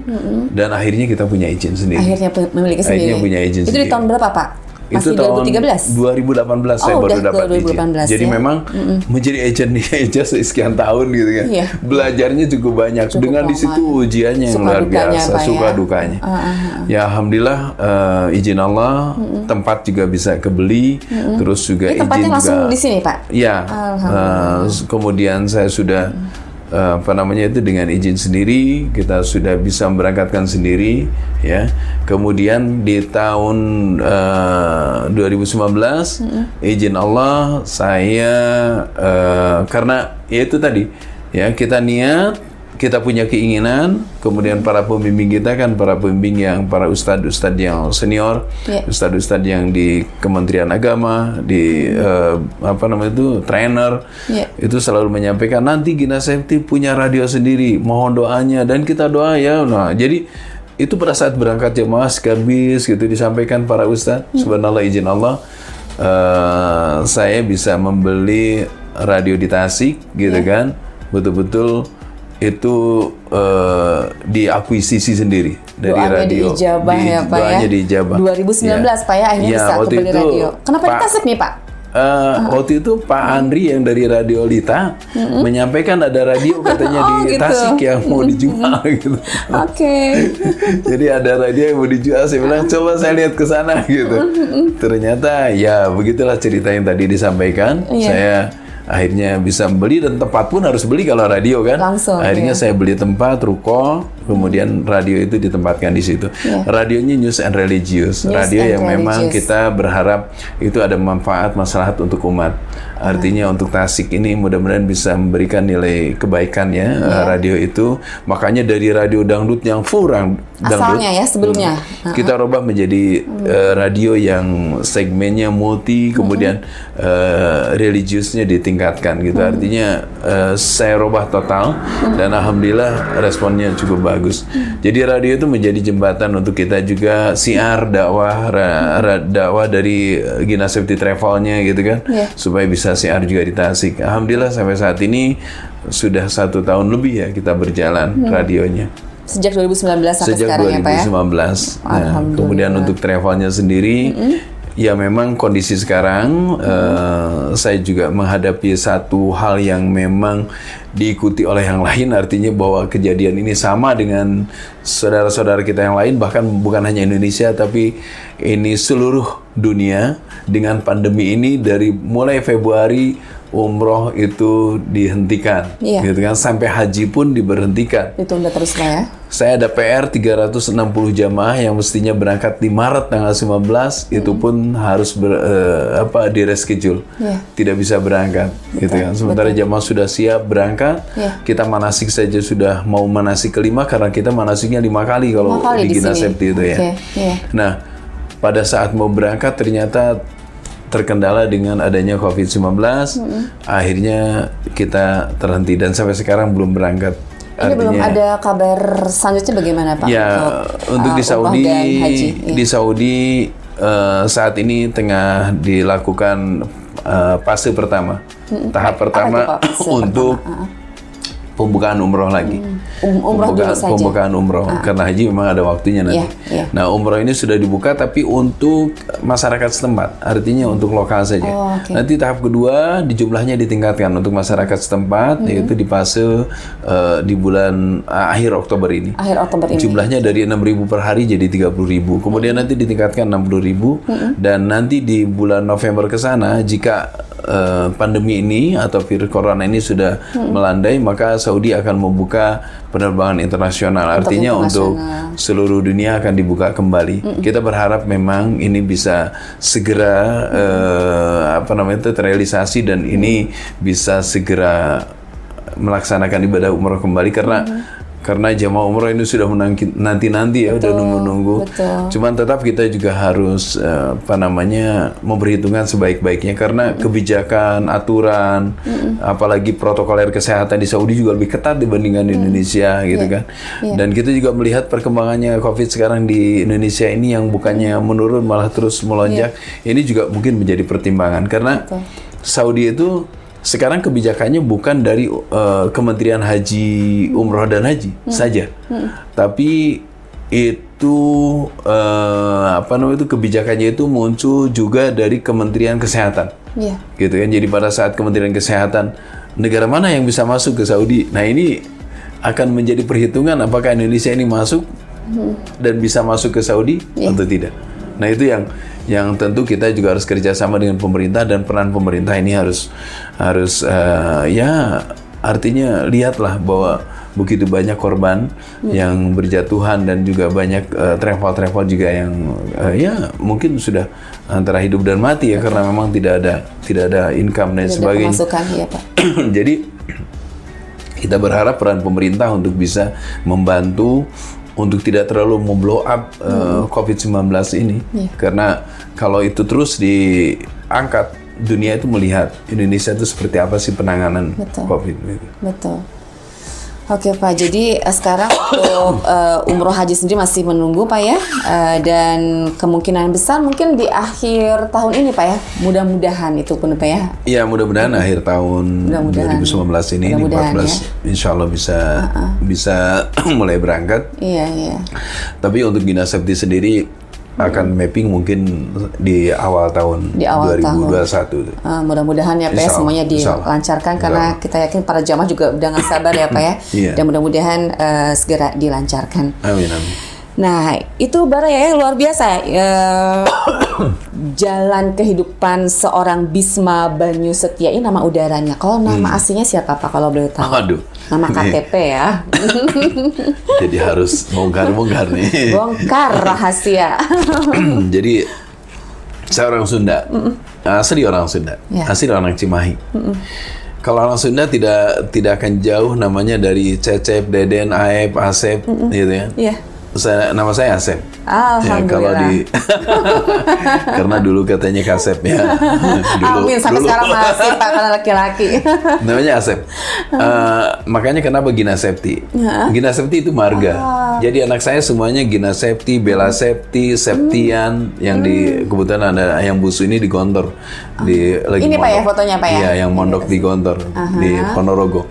dan akhirnya kita punya izin sendiri. Akhirnya memiliki sendiri. Akhirnya punya izin itu sendiri. Di tahun berapa Pak? Masih Itu tahun 2013? 2018 saya baru dapat izin. Jadi ya? memang menjadi agent aja sekian tahun gitu kan. Belajarnya cukup banyak. Dengan di situ ujiannya yang luar biasa, suka dukanya. Ya alhamdulillah izin Allah, tempat juga bisa kebeli, terus juga izin tempatnya juga. langsung di sini Pak? Ya. Kemudian saya sudah dengan izin sendiri kita sudah bisa memberangkatkan sendiri ya. Kemudian di tahun 2019 izin Allah saya karena ya itu tadi ya kita niat, kita punya keinginan, kemudian para pembimbing kita kan para ustadz yang senior, ustadz yang di Kementerian Agama, di trainer, itu selalu menyampaikan nanti Gina Safety punya radio sendiri, mohon doanya dan kita doa ya. Nah, jadi itu pada saat berangkat jemaah sekarbis gitu disampaikan para ustadz, subhanallah izin Allah saya bisa membeli radio di Tasik gitu kan, betul-betul itu diakuisisi sendiri dari radio. Diijabah ya Pak ya. Diijabah. 2019 Pak ya akhirnya bisa kebeli radio. Kenapa di Tasik nih Pak? Waktu itu Pak Andri yang dari Radio Lita menyampaikan ada radio katanya di Tasik yang mau dijual gitu. Jadi ada radio yang mau dijual, saya bilang coba saya lihat ke sana gitu. Ternyata ya begitulah cerita yang tadi disampaikan. Saya akhirnya bisa beli dan tempat pun harus beli kalau radio kan. Langsung, akhirnya saya beli tempat ruko, kemudian radio itu ditempatkan di situ. Radionya News and Religious, radio yang memang kita berharap itu ada manfaat maslahat untuk umat. Artinya untuk Tasik ini mudah-mudahan bisa memberikan nilai kebaikan ya radio itu. Makanya dari radio dangdut yang full dangdut asalnya ya sebelumnya kita rubah menjadi radio yang segmennya multi, kemudian religiusnya ditingkatkan gitu. Artinya saya rubah total dan alhamdulillah responnya cukup bagus. Jadi radio itu menjadi jembatan untuk kita juga siar dakwah dari Gina Safety Travelnya gitu kan, supaya bisa siar juga di Tasik. Alhamdulillah sampai saat ini sudah 1 tahun lebih ya kita berjalan radionya. Sejak 2019 sampai sekarang ya Pak ya? Sejak 2019. Nah, kemudian untuk travelnya sendiri, ya memang kondisi sekarang saya juga menghadapi satu hal yang memang diikuti oleh yang lain, artinya bahwa kejadian ini sama dengan saudara-saudara kita yang lain, bahkan bukan hanya Indonesia, tapi ini seluruh dunia dengan pandemi ini dari mulai Februari umroh itu dihentikan, Iya. gitu kan, sampai haji pun diberhentikan. Ditunda terus Pak ya. Saya ada PR 360 jamaah yang mestinya berangkat di Maret tanggal 15, itu pun harus di reschedule. Iya. Tidak bisa berangkat, gitu kan. Sementara jamaah sudah siap berangkat, Iya. kita manasik saja sudah mau manasik kelima karena kita manasiknya 5 kali kalau 5 kali di di Gina sini. Septi itu ya. Oke, iya. Nah, pada saat mau berangkat ternyata terkendala dengan adanya COVID-19, akhirnya kita terhenti dan sampai sekarang belum berangkat. Ini belum ada kabar selanjutnya bagaimana Pak? Ya, untuk di umroh Saudi, dan haji. Iya. di Saudi saat ini tengah dilakukan fase pertama, tahap pertama itu, Pak, fase untuk pembukaan umroh lagi. Umroh dulu saja. Pembukaan umroh karena haji memang ada waktunya nanti. Iya, iya. Nah, umroh ini sudah dibuka tapi untuk masyarakat setempat, artinya untuk lokal saja. Oh, oke. Nanti tahap kedua jumlahnya ditingkatkan untuk masyarakat setempat, yaitu di fase di bulan akhir Oktober ini. Akhir Oktober ini. Jumlahnya dari 6.000 per hari jadi 30.000. Kemudian nanti ditingkatkan 60.000 dan nanti di bulan November ke sana jika pandemi ini atau virus corona ini sudah melandai, maka Saudi akan membuka penerbangan internasional. Artinya untuk seluruh dunia akan dibuka kembali. Kita berharap memang ini bisa segera terrealisasi dan ini bisa segera melaksanakan ibadah umroh kembali karena jamaah umroh ini sudah nanti-nanti ya, udah nunggu-nunggu. Cuman tetap kita juga harus memperhitungkan sebaik-baiknya karena kebijakan, aturan, apalagi protokoler kesehatan di Saudi juga lebih ketat dibandingkan di Indonesia gitu kan. Dan kita juga melihat perkembangannya COVID sekarang di Indonesia ini yang bukannya menurun malah terus melonjak. Ini juga mungkin menjadi pertimbangan karena Saudi itu sekarang kebijakannya bukan dari Kementerian Haji, Umroh dan Haji saja, tapi itu kebijakannya itu muncul juga dari Kementerian Kesehatan, gitu kan. Jadi pada saat Kementerian Kesehatan negara mana yang bisa masuk ke Saudi, nah ini akan menjadi perhitungan apakah Indonesia ini masuk dan bisa masuk ke Saudi atau tidak. Nah itu yang tentu kita juga harus kerjasama dengan pemerintah dan peran pemerintah ini harus artinya lihatlah bahwa begitu banyak korban yang berjatuhan dan juga banyak travel juga yang mungkin sudah antara hidup dan mati ya karena memang tidak ada income dan sebagainya. Pemasukan, ya Pak. Jadi kita berharap peran pemerintah untuk bisa membantu untuk tidak terlalu memblow up COVID-19 ini. Karena kalau itu terus diangkat, dunia itu melihat Indonesia itu seperti apa sih penanganan COVID. Betul. Oke Pak, jadi sekarang untuk umroh haji sendiri masih menunggu Pak ya, dan kemungkinan besar mungkin di akhir tahun ini Pak ya, mudah-mudahan itu pun Pak ya. Iya, mudah-mudahan akhir tahun 2019 ini, di 14 insya Allah bisa mulai berangkat. Iya. Tapi untuk Gina Septi sendiri akan mapping mungkin di awal tahun 2021. Mudah-mudahan ya Pak ya, semuanya dilancarkan karena kita yakin para jamaah juga udah nggak sabar ya Pak ya. Dan mudah-mudahan segera dilancarkan. Amin. Nah, itu Baraya luar biasa. Jalan kehidupan seorang Bisma Banyu Setia, ini nama udaranya. Kalau nama aslinya siapa Pak kalau boleh tahu? Aduh. Nama KTP ya. Jadi harus bongkar nih. Bongkar rahasia. Jadi saya orang Sunda. Asli orang Sunda. Asli orang Cimahi. Kalau orang Sunda tidak akan jauh namanya dari Cecep, Deden, Aep, Asep gitu ya. Iya. Nama saya Asep. Alhamdulillah. Ya, karena dulu katanya Kasep ya. Amin, sampai sekarang masih Pak karena laki-laki. Namanya Asep. Makanya kenapa Gina Septi? Gina Septi itu marga. Jadi anak saya semuanya Gina Septi, Bella Septi, Septian. Yang di kebetulan ada yang busu ini di Gontor. Lagi ini Pak ya fotonya Pak ya? Iya, yang mondok di Gontor di Ponorogo.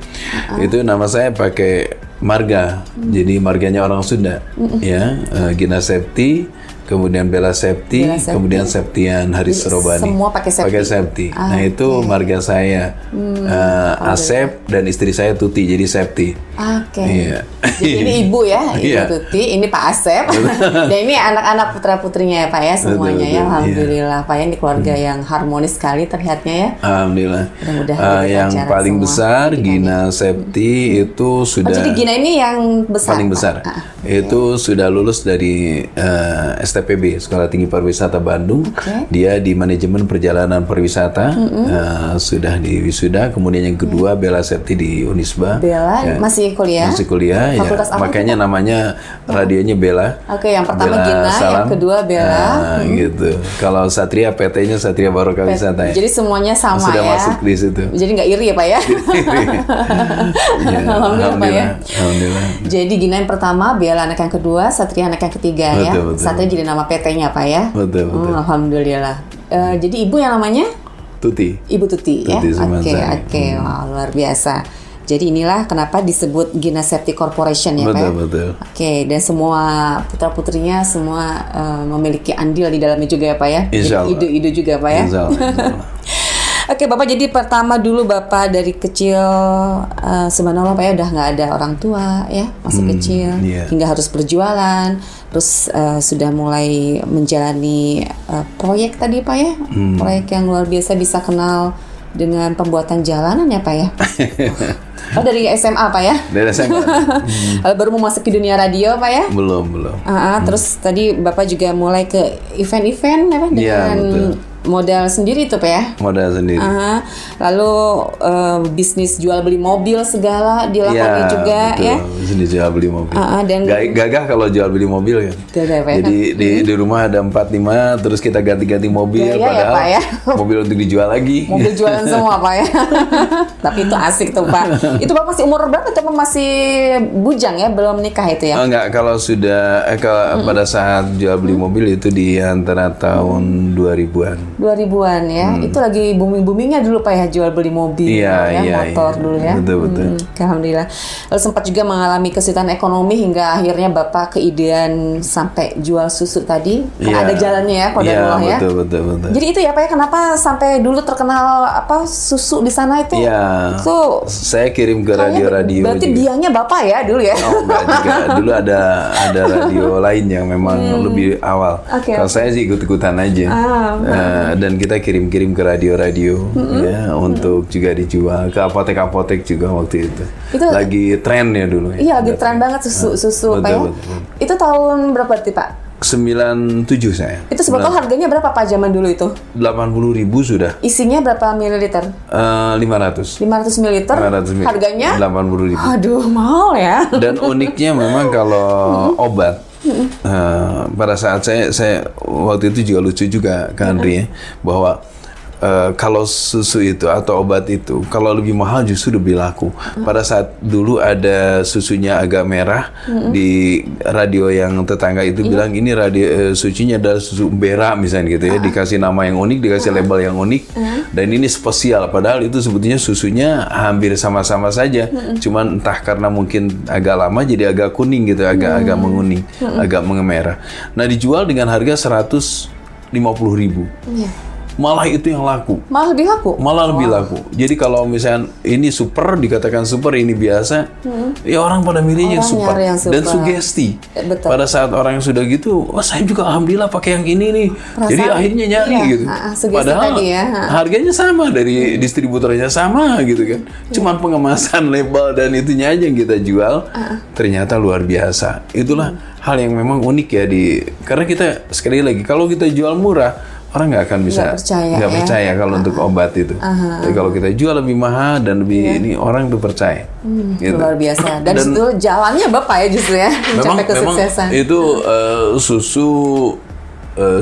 Itu nama saya pakai marga, jadi marganya orang Sunda, ya. Gina Septi, kemudian Bella Septi, Bella Septi. kemudian Septian Haris Jadi Robani. semua pakai Septi? Pakai Septi. Nah Ah, itu marga saya, Asep dan istri saya Tuti, jadi Septi. Oke. Iya. Jadi ini ibu ya, ibu Iya. Tuti, ini Pak Asep, dan ini anak-anak putra putrinya ya Pak ya semuanya Betul, ya, betul, alhamdulillah Pak ya, ini keluarga yang harmonis sekali terlihatnya ya. Alhamdulillah. Mudah-mudahan Yang dilancarkan paling semua besar pendidikannya. Gina Septi itu Oh sudah jadi Gina ini yang besar? paling Pak? besar. Itu sudah lulus dari STPB, Sekolah Tinggi Pariwisata Bandung. Oke. Dia di manajemen perjalanan pariwisata, sudah di wisuda. Kemudian yang kedua Bella Septi di Unisba. Bella Ya. masih kuliah? Masih kuliah ya. Fakultas apa Makanya namanya radionya Bella. Oke, yang pertama Bella Gina, Salam. yang kedua Bella. Gitu. Kalau Satria PT-nya Satria Barokah Wisata ya. Jadi semuanya sama Sudah ya. masuk di situ. Jadi nggak iri ya Pak ya? Ya, Alhamdulillah, Pak ya. Alhamdulillah. Jadi Gina yang pertama, Bella anak yang kedua, Satria anak yang ketiga ya. Betul, betul. Satria jadi nama PT-nya Pak ya. Betul, betul. Alhamdulillah. Jadi ibu yang namanya Tuti. Ibu Tuti ya. Tuti Oke, Sumansari. oke. Wah, luar biasa. Jadi inilah kenapa disebut Gina Septi Corporation ya Pak. Betul, ya? betul. Oke, dan semua putra-putrinya semua memiliki andil di dalamnya juga ya Pak ya. Insya Allah. Ide-ide juga Pak ya. Insya Allah, insya Allah. Oke Bapak, jadi pertama dulu Bapak dari kecil subhanallah Pak ya udah nggak ada orang tua ya, masih kecil iya. hingga harus berjualan, terus sudah mulai menjalani proyek tadi Pak ya, proyek yang luar biasa, bisa kenal dengan pembuatan jalanan ya Pak ya. Oh dari SMA Pak ya? Dari SMA. Lalu baru mau masuk ke dunia radio Pak ya? Belum. Terus tadi Bapak juga mulai ke event-event apa Iya, dengan betul. modal sendiri tuh Pak ya? Modal sendiri. Lalu bisnis jual beli mobil segala dilakoni juga betul. ya? Sini jual beli mobil. Dan Gagah kalau jual beli mobil kan. Gagah, Pak, ya? Jadi di rumah ada 4-5, terus kita ganti-ganti mobil. Gaya ya, padahal Pak, ya? mobil untuk dijual lagi. Mobil jualan semua Pak ya? Tapi itu asik tuh Pak. Itu Bapak masih umur berapa? Atau masih bujang ya? Belum nikah itu ya? Enggak, kalau sudah kalau pada saat jual beli mobil itu di antara tahun 2000-an. 2000-an ya? Itu lagi booming-boomingnya dulu Pak ya, jual beli mobil Iya, motor iya. dulu ya? Betul. Alhamdulillah. Lalu sempat juga mengalami kesulitan ekonomi hingga akhirnya Bapak keidean sampai jual susu tadi. Kan Iya. ada jalannya ya, Qadarullah ya? Betul. Jadi itu ya Pak ya, kenapa sampai dulu terkenal susu di sana itu? Iya. Itu Saya kirim ke radio-radio berarti juga. biangnya Bapak ya dulu ya? Oh enggak juga. Dulu ada radio lain yang memang lebih awal. Oke, Kalau saya sih ikut-ikutan aja. Dan kita kirim-kirim ke radio-radio ya untuk juga dijual ke apotek-apotek juga waktu itu. Itu- lagi tren ya dulu. Iya, lagi tren banget susu Pak ya? Betul. Itu tahun berapa berarti Pak? 97 saya. Itu sebetulnya harganya berapa Pak zaman dulu itu? 80.000 sudah. Isinya berapa mililiter? 500. 500 mililiter? 500 mil. Harganya? 80.000. Aduh, mahal ya. Dan uniknya memang kalau obat, pada saat saya waktu itu juga lucu juga kan Andri ya, bahwa kalau susu itu atau obat itu kalau lebih mahal justru lebih laku. Pada saat dulu ada susunya agak merah di radio yang tetangga itu bilang ini radio susunya adalah susu Bera misalnya gitu ya, dikasih nama yang unik, dikasih label yang unik, dan ini spesial. Padahal itu sebetulnya susunya hampir sama-sama saja, cuman entah karena mungkin agak lama jadi agak kuning gitu, agak menguning, agak mengemerah. Nah dijual dengan harga 150.000. Malah itu yang laku. Malah lebih laku? Malah lebih laku. Jadi kalau misalnya ini super, dikatakan super, ini biasa, ya orang pada milihnya Orang super. nyari yang super. Dan sugesti. Betul. Pada saat orang yang sudah gitu, wah saya juga alhamdulillah pakai yang ini nih. Jadi akhirnya nyari iya, gitu. sugesti Padahal tadi ya. harganya sama, dari distributornya sama gitu kan. Cuman pengemasan label dan itunya aja yang kita jual, ternyata luar biasa. Itulah hal yang memang unik ya karena kita sekali lagi kalau kita jual murah, orang nggak akan bisa Nggak percaya ya. kalau untuk obat itu. Tapi kalau kita jual lebih mahal dan lebih ini, orang tuh percaya. Gitu. Luar biasa. Dan itu jalannya Bapak ya justru ya mencapai kesuksesan. Itu susu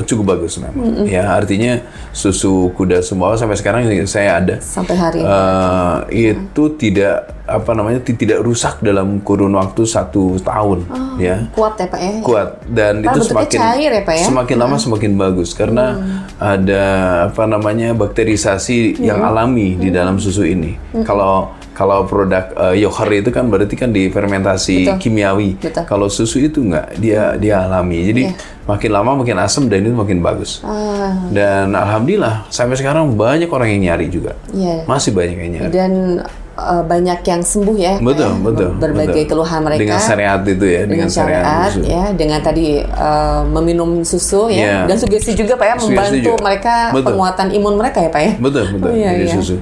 cukup bagus memang. Ya artinya susu kuda Sumbawa sampai sekarang saya ada. Sampai hari ini. Itu tidak rusak dalam kurun waktu 1 tahun. Ya. Kuat ya Pak ya? Kuat, dan Karena itu bentuknya cair ya, Pak, ya? semakin lama semakin bagus karena ada bakterisasi yang alami di dalam susu ini. Kalau Kalau produk yogurt itu kan berarti kan difermentasi Betul. kimiawi. Betul. Kalau susu itu enggak, dia alami. Jadi makin lama makin asam dan itu makin bagus. Dan alhamdulillah sampai sekarang banyak orang yang nyari juga. Iya. Masih banyak yang nyari. Dan banyak yang sembuh ya, Betul, Pak, betul. berbagai betul. keluhan mereka Dengan syariat itu ya, dengan syariat susu. ya, dengan tadi meminum susu ya, Iya. dan sugesti juga Pak ya, Sugesti membantu juga. mereka Betul. penguatan imun mereka ya Pak ya. Betul. Oh, iya, Jadi iya. susu.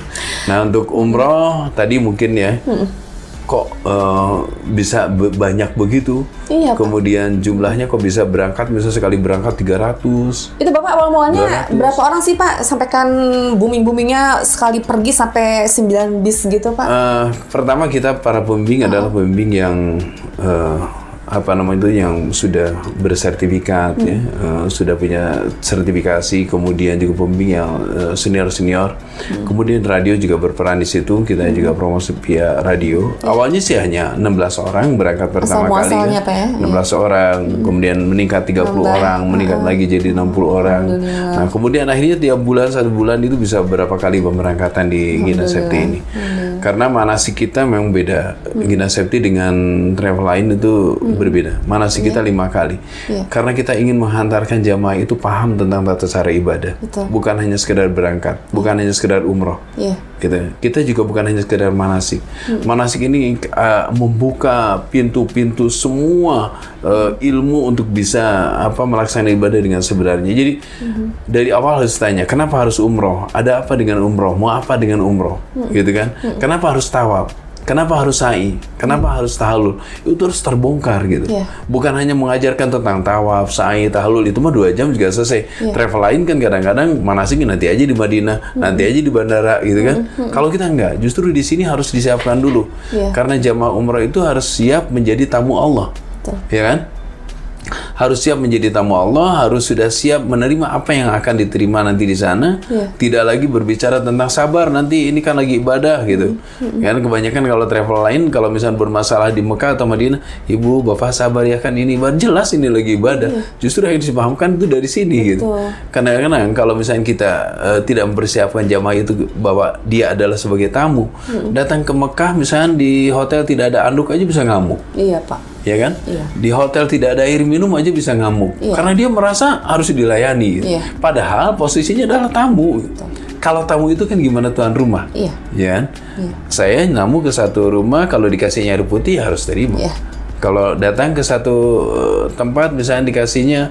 Nah untuk umroh tadi mungkin ya, kok bisa banyak begitu. Iya, Pak. Kemudian jumlahnya kok bisa berangkat, misalnya sekali berangkat 300. Itu Bapak awal mulanya 200. berapa orang sih Pak? Sampaikan booming-boomingnya sekali pergi sampai 9 bis gitu Pak? Pertama kita para pembimbing adalah pembimbing yang yang sudah bersertifikat ya, sudah punya sertifikasi, kemudian juga pembimbing yang senior. Kemudian radio juga berperan di situ, kita juga promosi via radio. Awalnya sih hanya 16 orang berangkat pertama kali muasalnya, ya. Pak, ya? 16 orang, kemudian meningkat 30 orang, meningkat lagi jadi 60 orang. Nah, kemudian akhirnya tiap bulan, 1 bulan itu bisa berapa kali pemberangkatan di Gina Septi ini. Karena manasik kita memang beda. Gina Septi dengan travel lain itu berbeda. Manasik kita 5 kali. Karena kita ingin menghantarkan jamaah itu paham tentang tata cara ibadah. Betul. Bukan hanya sekedar berangkat, bukan hanya sekedar umroh. Iya. Gitu. Kita juga bukan hanya sekedar manasik. Manasik ini membuka pintu-pintu semua ilmu untuk bisa melaksanakan ibadah dengan sebenarnya. Jadi dari awal harus tanya, kenapa harus umroh? Ada apa dengan umroh? Mau apa dengan umroh? Gitu kan? Kenapa harus tawaf? Kenapa harus sa'i? Kenapa harus tahallul? Itu harus terbongkar gitu. Iya. Bukan hanya mengajarkan tentang tawaf, sa'i, tahallul, itu mah 2 jam juga selesai. Travel lain kan kadang-kadang manasiknya nanti aja di Madinah, nanti aja di bandara gitu kan. Kalau kita enggak, justru di sini harus disiapkan dulu. Karena jamaah umrah itu harus siap menjadi tamu Allah. Betul. Ya kan? Harus siap menjadi tamu Allah, harus sudah siap menerima apa yang akan diterima nanti di sana. Tidak lagi berbicara tentang sabar, nanti ini kan lagi ibadah gitu. Kan kebanyakan kalau travel lain, kalau misalnya bermasalah di Mekah atau Madinah, Ibu, Bapak sabar ya kan ini ibadah. Jelas ini lagi ibadah. Justru yang dipahamkan itu dari sini gitu. Karena kalau misalnya kita tidak mempersiapkan jamaah itu bahwa dia adalah sebagai tamu, datang ke Mekah misalnya di hotel tidak ada anduk aja bisa ngamuk. Iya Pak. Ya kan? Iya. Di hotel tidak ada air minum aja bisa ngamuk. Karena dia merasa harus dilayani. Gitu. Padahal posisinya adalah tamu. Gitu. Kalau tamu itu kan gimana tuan rumah? Iya. Ya kan? Saya namu ke satu rumah, kalau dikasihnya air putih ya harus terima. Kalau datang ke satu tempat misalnya dikasihnya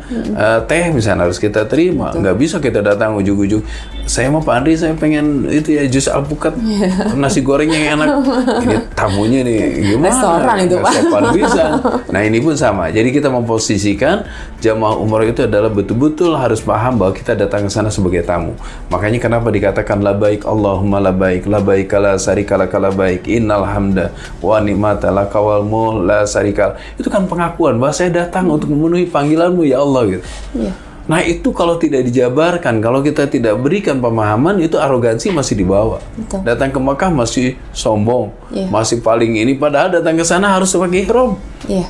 teh misalnya harus kita terima. Nggak bisa kita datang ujung-ujung, saya mau Pak Andri, saya pengen itu ya jus alpukat, nasi goreng yang enak. Ini tamunya nih gimana? Restoran itu Pak. Sopan bisa. Nah ini pun sama. Jadi kita memposisikan jamaah umroh itu adalah betul-betul harus paham bahwa kita datang ke sana sebagai tamu. Makanya kenapa dikatakan labaik Allahumma labaik, labaik la syarika laka labaik, innal hamda wa ni'mata laka wal mulk la syarika. Itu kan pengakuan bahwa saya datang untuk memenuhi panggilanmu ya Allah gitu. Nah itu kalau tidak dijabarkan, kalau kita tidak berikan pemahaman, itu arogansi masih dibawa. Betul. Datang ke Makkah masih sombong, masih paling ini. Padahal datang ke sana harus pakai ihram.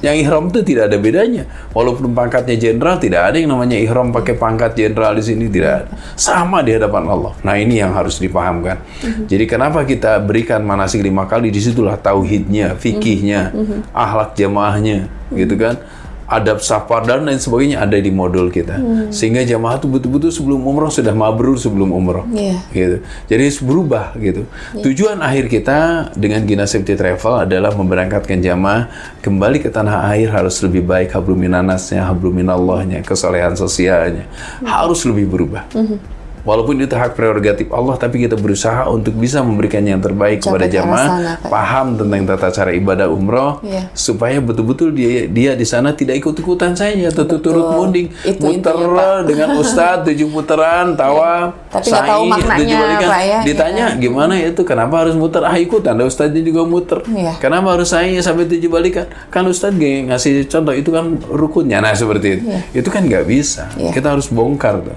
Yang ihram itu tidak ada bedanya. Walaupun pangkatnya jenderal, tidak ada yang namanya ihram pakai pangkat jenderal di sini, tidak ada. Sama di hadapan Allah. Nah ini yang harus dipahamkan. Jadi kenapa kita berikan manasik 5 kali? Disitulah tauhidnya, fikihnya, akhlak jamaahnya, gitu kan. Adab safar dan lain sebagainya ada di modul kita. Sehingga jamaah itu betul-betul sebelum umroh sudah mabrur sebelum umroh. Gitu. Jadi harus berubah gitu. Tujuan akhir kita dengan Gina Septi Travel adalah memberangkatkan jamaah kembali ke tanah air harus lebih baik, habluminanasnya, habluminallahnya, kesolehan sosialnya. Harus lebih berubah. Walaupun itu hak prerogatif Allah, tapi kita berusaha untuk bisa memberikan yang terbaik kepada jamaah, paham tentang tata cara ibadah umroh, supaya betul-betul dia di sana tidak ikut-ikutan saja, atau turut munding, muter dengan ustadz 7 putaran, tawaf, sa'i, 7 balikan. Ditanya gimana ya itu, kenapa harus muter? Ikutan, ada ustadznya juga muter. Kenapa harus sa'i sampai 7 balikan? Kan ustadz ngasih contoh, itu kan rukunnya. Nah seperti itu. Itu kan nggak bisa. Kita harus bongkar tuh.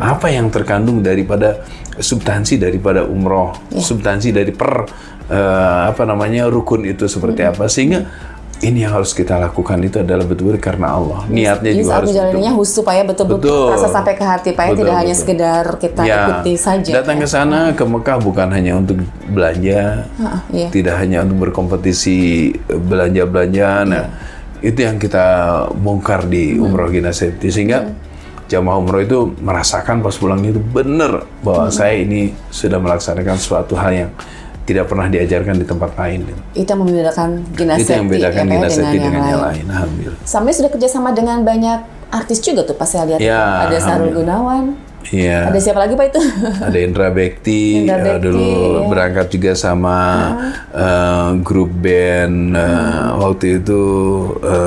Apa yang terkandung daripada substansi daripada umroh, substansi dari rukun itu seperti apa, sehingga ini yang harus kita lakukan itu adalah betul-betul karena Allah. Niatnya Jadi juga saat harus menjalaninya khusyuk Pak ya, betul-betul rasa sampai ke hati Pak ya, tidak hanya sekedar kita ikuti saja. Datang ke sana ke Mekah bukan hanya untuk belanja, tidak hanya untuk berkompetisi belanja-belanja. Nah, itu yang kita bongkar di Umroh Gina Septi, sehingga jamaah umroh itu merasakan pas pulang itu benar bahwa saya ini sudah melaksanakan suatu hal yang tidak pernah diajarkan di tempat lain. Itu yang membedakan Gina Itu yang Septi membedakan Gina Septi dengan yang lain. lain. Alhamdulillah. Sampai sudah kerjasama dengan banyak artis juga tuh pas saya lihat. Ya, ada Sahrul Gunawan. Iya. Ada siapa lagi Pak itu? Ada Indra Bekti, dulu berangkat juga sama grup band waktu itu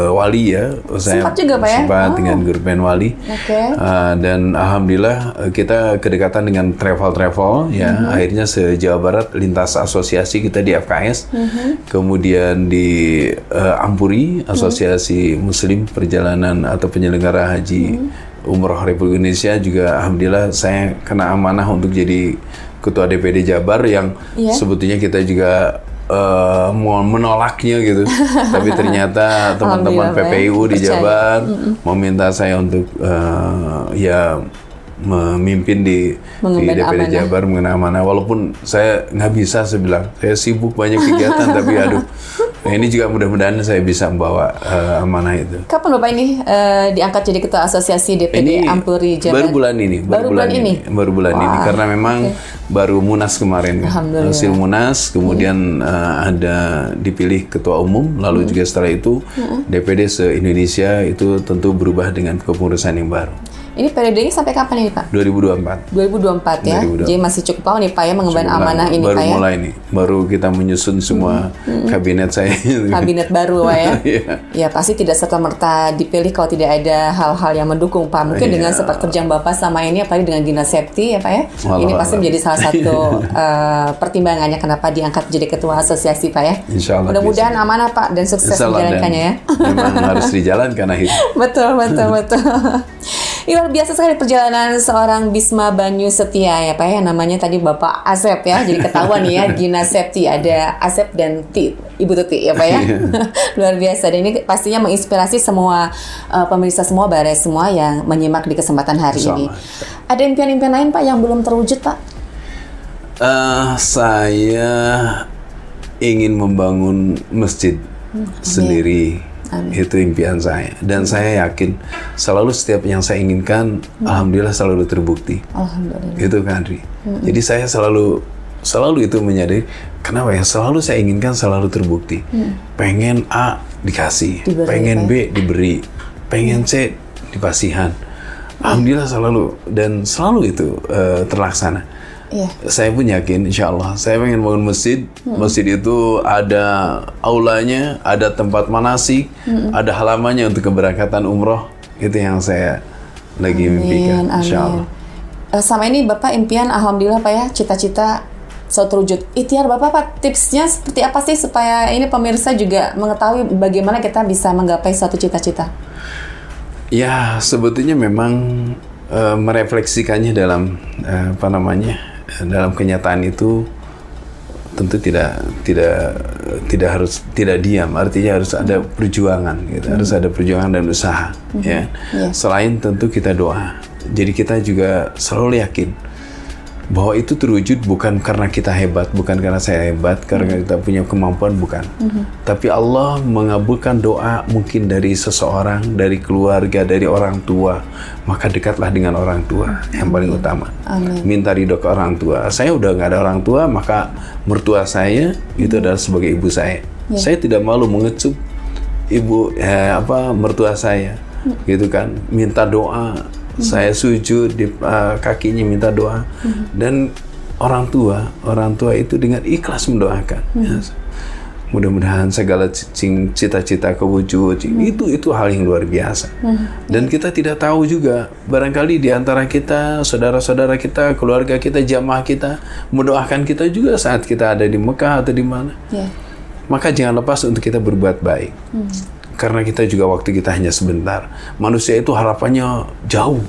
Wali ya. Sempat juga Pak ya? Sempat dengan grup band Wali. Dan alhamdulillah kita kedekatan dengan travel ya. Akhirnya se-Jawa Barat lintas asosiasi kita di FKS. Kemudian di Ampuri, Asosiasi Muslim Perjalanan atau Penyelenggara Haji Umroh Republik Indonesia juga alhamdulillah saya kena amanah untuk jadi ketua DPD Jabar yang sebetulnya kita juga mau menolaknya gitu. Tapi ternyata teman-teman PPIU di Jabar meminta saya untuk memimpin di DPD Jabar mengenai amanah. Walaupun saya nggak bisa, saya bilang saya sibuk banyak kegiatan tapi aduh. Nah, ini juga mudah-mudahan saya bisa membawa amanah itu. Kapan Bapak ini diangkat jadi ketua asosiasi DPD Ampuri Jabar? Baru bulan ini. Baru bulan ini karena memang baru Munas kemarin kan. Hasil Munas, kemudian ada dipilih ketua umum, lalu juga setelah itu DPD se-Indonesia itu tentu berubah dengan kepengurusan yang baru. Ini periodenya sampai kapan ini Pak? 2024. 2024 ya. 2024. Jadi masih cukup lama nih Pak ya mengemban amanah ini baru Pak ya. Baru mulai nih. Baru kita menyusun semua kabinet saya. Kabinet baru Pak ya. Ya pasti tidak serta-merta dipilih kalau tidak ada hal-hal yang mendukung Pak. Mungkin dengan seperkerjaan Bapak sama ini apalagi dengan Gina Septi ya Pak ya. Ini pasti menjadi salah satu pertimbangannya kenapa diangkat jadi ketua asosiasi Pak ya. Insyaallah. Mudah-mudahan amanah Pak dan sukses menjalankannya ya. Memang harus dijalankan akhirnya. Betul. Ini luar biasa sekali perjalanan seorang Bisma Banyu Setia ya Pak ya, namanya tadi Bapak Asep ya, jadi ketahuan nih ya Gina Septi, ada Asep dan Ibu Tuti ya Pak ya. Luar biasa, dan ini pastinya menginspirasi semua pemirsa semua, Barai semua yang menyimak di kesempatan hari ini. Ada impian-impian lain Pak yang belum terwujud Pak? Saya ingin membangun masjid sendiri. Itu impian saya, dan saya yakin selalu setiap yang saya inginkan alhamdulillah selalu terbukti. Alhamdulillah. Itu kan Andri. Jadi saya selalu itu menyadari kenapa ya selalu saya inginkan selalu terbukti. Pengen A dikasih, pengen B diberi, pengen C dipasihan. Alhamdulillah selalu itu terlaksana. Saya pun yakin insya Allah saya pengen bangun masjid. Masjid itu ada aulanya, ada tempat manasik, ada halamannya untuk keberangkatan umroh. Itu yang saya lagi mimpikan insya Allah. Sama ini Bapak impian alhamdulillah Pak ya, cita-cita selalu terwujud. Ikhtiar Bapak Pak, tipsnya seperti apa sih supaya ini pemirsa juga mengetahui bagaimana kita bisa menggapai suatu cita-cita? Ya sebetulnya memang merefleksikannya dalam dalam kenyataan itu tentu tidak harus diam, artinya harus ada perjuangan gitu. Harus ada perjuangan dan usaha ya. Selain tentu kita doa, jadi kita juga selalu yakin bahwa itu terwujud bukan karena kita hebat, bukan karena saya hebat, karena kita punya kemampuan, bukan. Tapi Allah mengabulkan doa mungkin dari seseorang, dari keluarga, dari orang tua. Maka dekatlah dengan orang tua yang paling utama. Minta ridho ke orang tua. Saya udah nggak ada orang tua, maka mertua saya itu adalah sebagai ibu saya. Saya tidak malu mengecup mertua saya, gitu kan. Minta doa. Saya sujud di kakinya minta doa, dan orang tua itu dengan ikhlas mendoakan. Mudah-mudahan segala cita-cita kewujud. Itu hal yang luar biasa. Dan kita tidak tahu juga, barangkali di antara kita, saudara-saudara kita, keluarga kita, jamaah kita mendoakan kita juga saat kita ada di Mekah atau di mana. Maka jangan lepas untuk kita berbuat baik. Karena kita juga waktu kita hanya sebentar. Manusia itu harapannya jauh.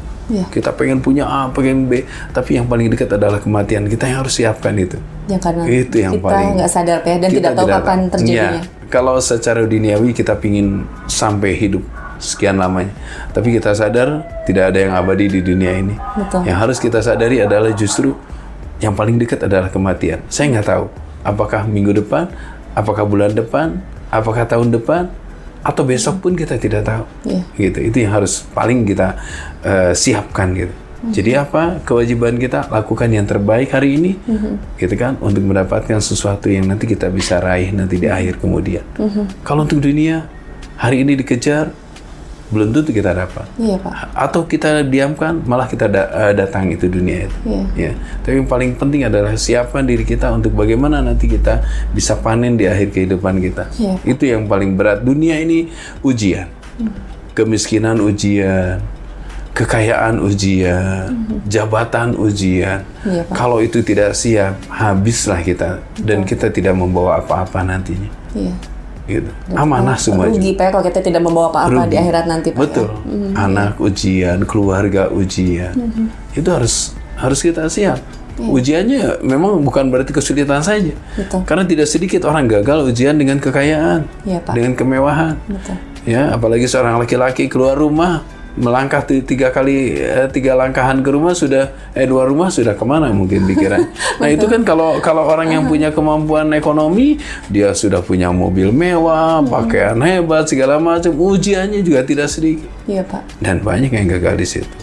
Kita pengen punya A, pengen B, tapi yang paling dekat adalah kematian. Kita yang harus siapkan itu. Karena itu yang kita nggak sadar ya, dan tidak tahu kapan terjadinya. kalau secara duniawi kita pingin sampai hidup sekian lamanya, tapi kita sadar tidak ada yang abadi di dunia ini. Betul. Yang harus kita sadari adalah justru yang paling dekat adalah kematian. Saya nggak tahu apakah minggu depan, apakah bulan depan, apakah tahun depan, atau besok pun kita tidak tahu. Gitu. Itu yang harus paling kita siapkan gitu. Jadi apa kewajiban kita? Lakukan yang terbaik hari ini, gitu kan, untuk mendapatkan sesuatu yang nanti kita bisa raih nanti di akhir kemudian. Kalau untuk dunia, hari ini dikejar, belum tentu kita dapat. Iya, Pak. Atau kita diamkan, malah kita datang itu dunia itu. Ya. Tapi yang paling penting adalah siapkan diri kita untuk bagaimana nanti kita bisa panen di akhir kehidupan kita. Itu yang paling berat. Dunia ini ujian, kemiskinan ujian, kekayaan ujian, jabatan ujian. Kalau itu tidak siap, habislah kita. Dan kita tidak membawa apa-apa nantinya. Gitu. Amanah semua rugi Pak kalau kita tidak membawa apa-apa di akhirat nanti, Pak. Betul. Anak ujian, keluarga ujian. Itu harus kita siap. Ujiannya memang bukan berarti kesulitan saja. Karena tidak sedikit orang gagal ujian dengan kekayaan, dengan kemewahan. Ya, apalagi seorang laki-laki keluar rumah, melangkah tiga langkahan ke rumah sudah dua rumah sudah kemana mungkin pikiran. Nah itu kan kalau orang yang punya kemampuan ekonomi, dia sudah punya mobil mewah, pakaian hebat segala macam, ujiannya juga tidak sedikit. Iya, Pak. Dan banyak yang gagal di situ.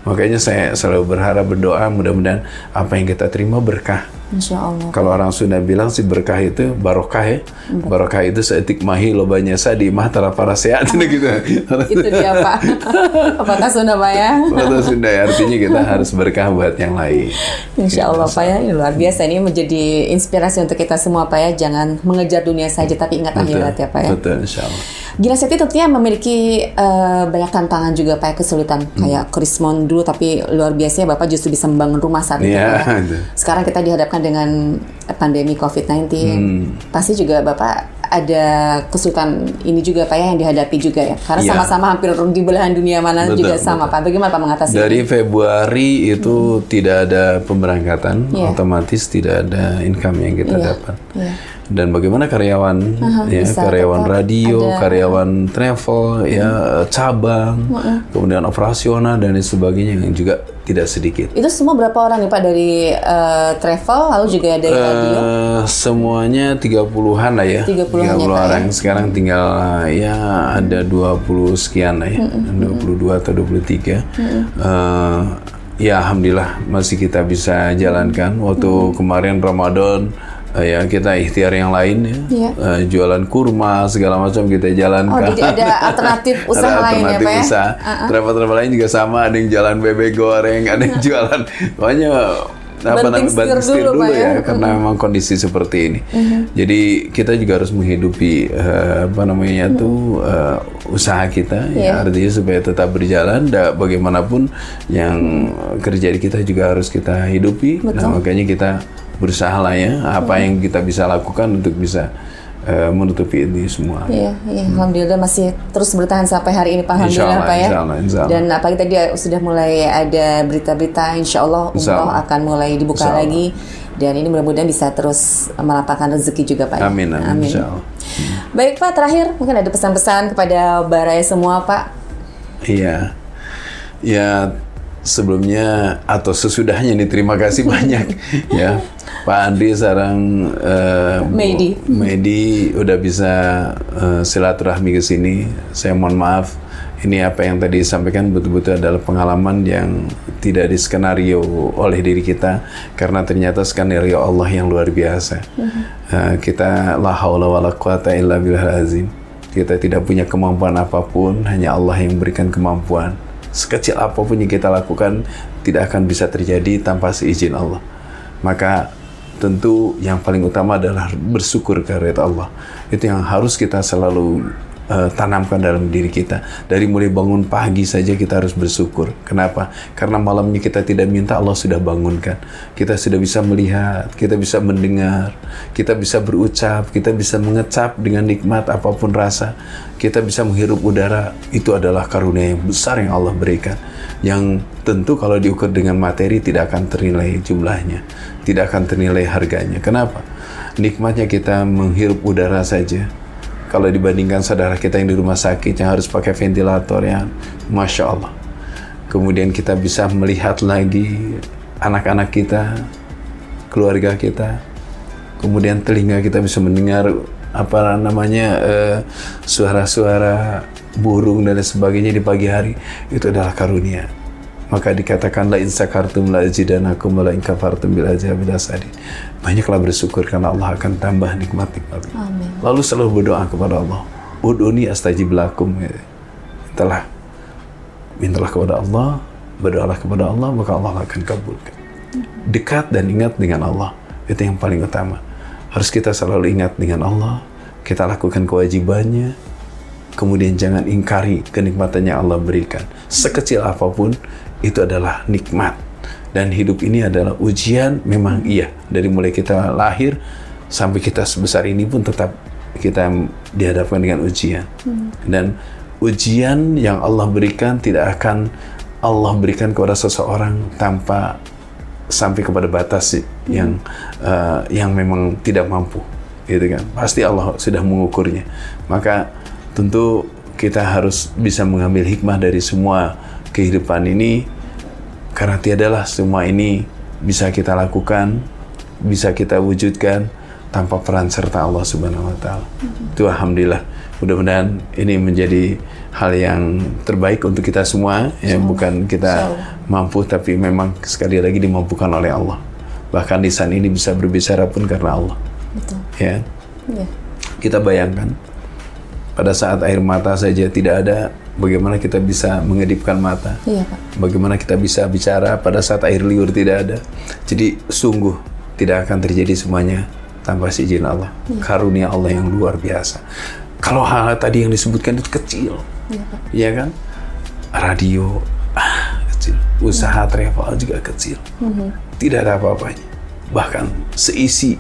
Makanya saya selalu berharap, berdoa mudah-mudahan apa yang kita terima berkah. Insya Allah. Kalau orang Sunda bilang sih berkah itu barokah ya. Barokah itu seetik mahi lobanya sadi mah tara para sehat gitu. Itu dia, Pak. Apakah Sunda, Pak ya? Bahasa Sunda ya, artinya kita harus berkah buat yang lain. Insya Allah, Pak ya. Ini luar biasa. Ini menjadi inspirasi untuk kita semua, Pak ya. Jangan mengejar dunia saja, tapi ingat akhirat ya, Pak ya. Betul, insya Allah. Gila Seti tentunya memiliki banyak tantangan juga, Pak, kesulitan. Kayak Krismon dulu, tapi luar biasa Bapak justru bisa membangun rumah saat itu. Sekarang kita dihadapkan dengan pandemi COVID-19. Pasti juga Bapak ada kesulitan ini juga, Pak ya, yang dihadapi juga ya. Karena sama-sama hampir di belahan dunia mana juga sama, Pak. Bagaimana Pak mengatasi Dari ini? Februari itu tidak ada pemberangkatan, otomatis tidak ada income yang kita dapat. Dan bagaimana karyawan, karyawan radio, karyawan travel, cabang, kemudian operasional dan sebagainya yang juga tidak sedikit. Itu semua berapa orang nih Pak dari travel, lalu juga dari radio? Semuanya 30-an lah ya. 30 orang. Sekarang tinggal ada 20 sekian lah ya. 22 atau 23. Ya alhamdulillah masih kita bisa jalankan. Waktu kemarin Ramadan, kita ikhtiar yang lain ya, jualan kurma segala macam kita jalankan. Jadi ada alternatif usaha lain ya, Pak ya? Travel lain juga sama, ada yang jualan bebek goreng, ada yang jualan, pokoknya banting setir dulu ya, karena memang kondisi seperti ini. Jadi kita juga harus menghidupi usaha kita, artinya supaya tetap berjalan. Bagaimanapun yang kerja di kita juga harus kita hidupi. Nah, makanya kita berusaha lah ya, apa yang kita bisa lakukan untuk bisa menutupi ini semua. Alhamdulillah masih terus bertahan sampai hari ini, Pak. Alhamdulillah, Pak ya. Insya Allah. Dan apalagi tadi sudah mulai ada berita-berita, insya Allah umroh akan mulai dibuka lagi. Dan ini mudah-mudahan bisa terus melapangkan rezeki juga, Pak. Amin. Insya Allah. Baik, Pak, terakhir mungkin ada pesan-pesan kepada Baraya semua, Pak. Iya. Ya, sebelumnya atau sesudahnya nih terima kasih banyak ya Pak Andri sekarang Medi udah bisa silaturahmi ke sini. Saya mohon maaf, ini apa yang tadi disampaikan betul-betul adalah pengalaman yang tidak diskenario oleh diri kita, karena ternyata skenario Allah yang luar biasa. Kita la haula wala quwata illa billahil azim. Kita tidak punya kemampuan apapun, hanya Allah yang memberikan kemampuan. Sekecil apapun yang kita lakukan tidak akan bisa terjadi tanpa seizin Allah. Maka tentu yang paling utama adalah bersyukur kehadirat Allah. Itu yang harus kita selalu tanamkan dalam diri kita. Dari mulai bangun pagi saja kita harus bersyukur. Kenapa? Karena malamnya kita tidak minta, Allah sudah bangunkan. Kita sudah bisa melihat, kita bisa mendengar, kita bisa berucap, kita bisa mengecap dengan nikmat apapun rasa. Kita bisa menghirup udara. Itu adalah karunia yang besar yang Allah berikan. Yang tentu kalau diukur dengan materi tidak akan ternilai jumlahnya, tidak akan ternilai harganya. Kenapa? Nikmatnya kita menghirup udara saja, Kalau dibandingkan saudara kita yang di rumah sakit yang harus pakai ventilator, ya, Masya Allah. Kemudian kita bisa melihat lagi anak-anak kita, keluarga kita. Kemudian telinga kita bisa mendengar suara-suara burung dan sebagainya di pagi hari. Itu adalah karunia. Maka dikatakan la in sakartum la azidanakum wa la in kafartum bil azabi lasadid. Banyaklah bersyukur karena Allah akan tambah nikmat-nikmat. Amin. Lalu selalu berdoa kepada Allah. Ud'uni astajib lakum. Mintalah kepada Allah, berdoalah kepada Allah, maka Allah akan kabulkan. Dekat dan ingat dengan Allah. Itu yang paling utama. Harus kita selalu ingat dengan Allah. Kita lakukan kewajibannya. Kemudian jangan ingkari kenikmatan yang Allah berikan. Sekecil apapun, itu adalah nikmat. Dan hidup ini adalah ujian, memang iya. Dari mulai kita lahir, sampai kita sebesar ini pun tetap kita dihadapkan dengan ujian. Dan ujian yang Allah berikan tidak akan Allah berikan kepada seseorang tanpa sampai kepada batas yang memang tidak mampu, gitu kan? Pasti Allah sudah mengukurnya. Maka tentu kita harus bisa mengambil hikmah dari semua kehidupan ini, karena tiadalah semua ini bisa kita lakukan, bisa kita wujudkan tanpa peran serta Allah Subhanahu wa Ta'ala. Itu alhamdulillah. Mudah-mudahan ini menjadi hal yang terbaik untuk kita semua, ya, bukan kita mampu, tapi memang sekali lagi dimampukan oleh Allah. Bahkan lisan ini bisa berbicara pun karena Allah. Betul. Ya. Iya. Kita bayangkan pada saat air mata saja tidak ada, bagaimana kita bisa mengedipkan mata? Iya, Pak. Bagaimana kita bisa bicara pada saat air liur tidak ada? Jadi sungguh tidak akan terjadi semuanya tanpa izin Allah. Karunia Allah yang luar biasa. Kalau hal-hal tadi yang disebutkan itu kecil, ya kan? Radio, kecil. Usaha travel juga kecil. Tidak ada apa-apanya. Bahkan seisi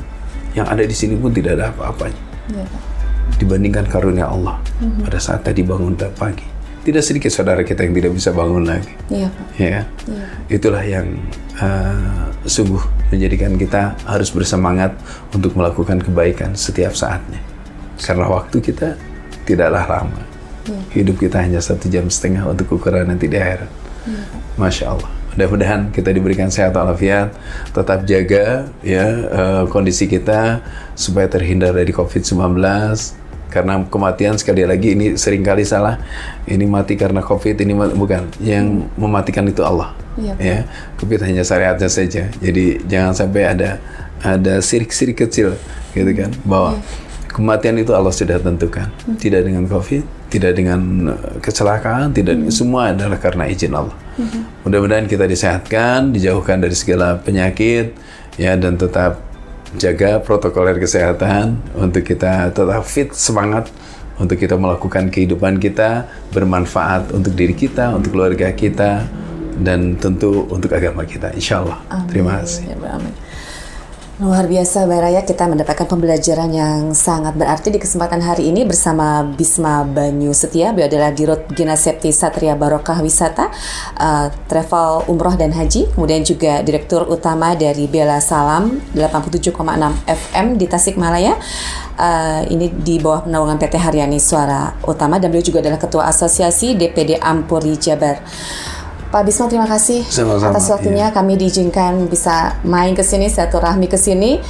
yang ada di sini pun tidak ada apa-apanya. Dibandingkan karunia Allah pada saat tadi bangun pagi. Tidak sedikit saudara kita yang tidak bisa bangun lagi. Iya, Pak. Ya, itulah yang sungguh menjadikan kita harus bersemangat untuk melakukan kebaikan setiap saatnya. Karena waktu kita tidaklah lama. Hidup kita hanya 1,5 jam untuk ukuran nanti di akhirat. Masya Allah. Mudah-mudahan kita diberikan sehat walafiat, tetap jaga ya kondisi kita supaya terhindar dari COVID-19. Karena kematian sekali lagi ini seringkali salah. Ini mati karena COVID, ini bukan. Yang mematikan itu Allah. Ya, COVID hanya syariatnya saja. Jadi jangan sampai ada sirik-sirik kecil, gitu kan? Bahwa kematian itu Allah sudah tentukan. Tidak dengan COVID, tidak dengan kecelakaan, tidak semua adalah karena izin Allah. Mudah-mudahan kita disehatkan, dijauhkan dari segala penyakit, ya, dan tetap jaga protokoler kesehatan untuk kita tetap fit, semangat untuk kita melakukan kehidupan kita bermanfaat untuk diri kita, untuk keluarga kita, dan tentu untuk agama kita, insya Allah. Terima kasih. Amin. Luar biasa, Baraya, kita mendapatkan pembelajaran yang sangat berarti di kesempatan hari ini bersama Bisma Banyu Setia. Beliau adalah Dirut Ginasepti Satria Barokah Wisata, Travel Umroh dan Haji, kemudian juga Direktur Utama dari Bella Salam 87,6 FM di Tasikmalaya. Ini di bawah naungan PT Haryani Suara Utama, dan beliau juga adalah Ketua Asosiasi DPD Ampuri Jabar. Pak Bisma, terima kasih atas waktunya. Kami diizinkan bisa main ke sini, silaturahmi ke sini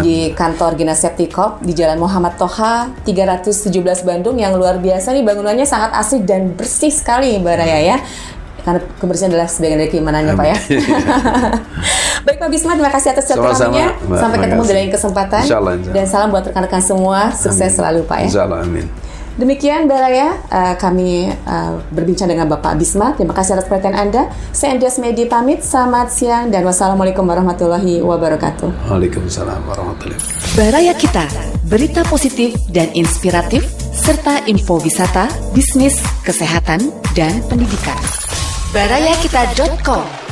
di kantor Ginasepti Corp di Jalan Muhammad Toha 317 Bandung, yang luar biasa nih, bangunannya sangat asri dan bersih sekali, Mbak Raya, ya. Karena kebersihan adalah sebagian dari keimanannya, Pak, ya. Baik, Pak Bisma, terima kasih atas silaturahminya. Sampai ketemu di lain kesempatan. Insya Allah. Dan salam buat rekan-rekan semua. Sukses selalu, Pak, ya. Insya Allah, amin. Demikian, Baraya, kami berbincang dengan Bapak Bisma. Terima kasih atas perhatian Anda. Saya Andreas Medi pamit. Selamat siang dan wassalamualaikum warahmatullahi wabarakatuh. Waalaikumsalam warahmatullahi wabarakatuh. Baraya Kita, berita positif dan inspiratif, serta info wisata, bisnis, kesehatan, dan pendidikan. Barayakita.com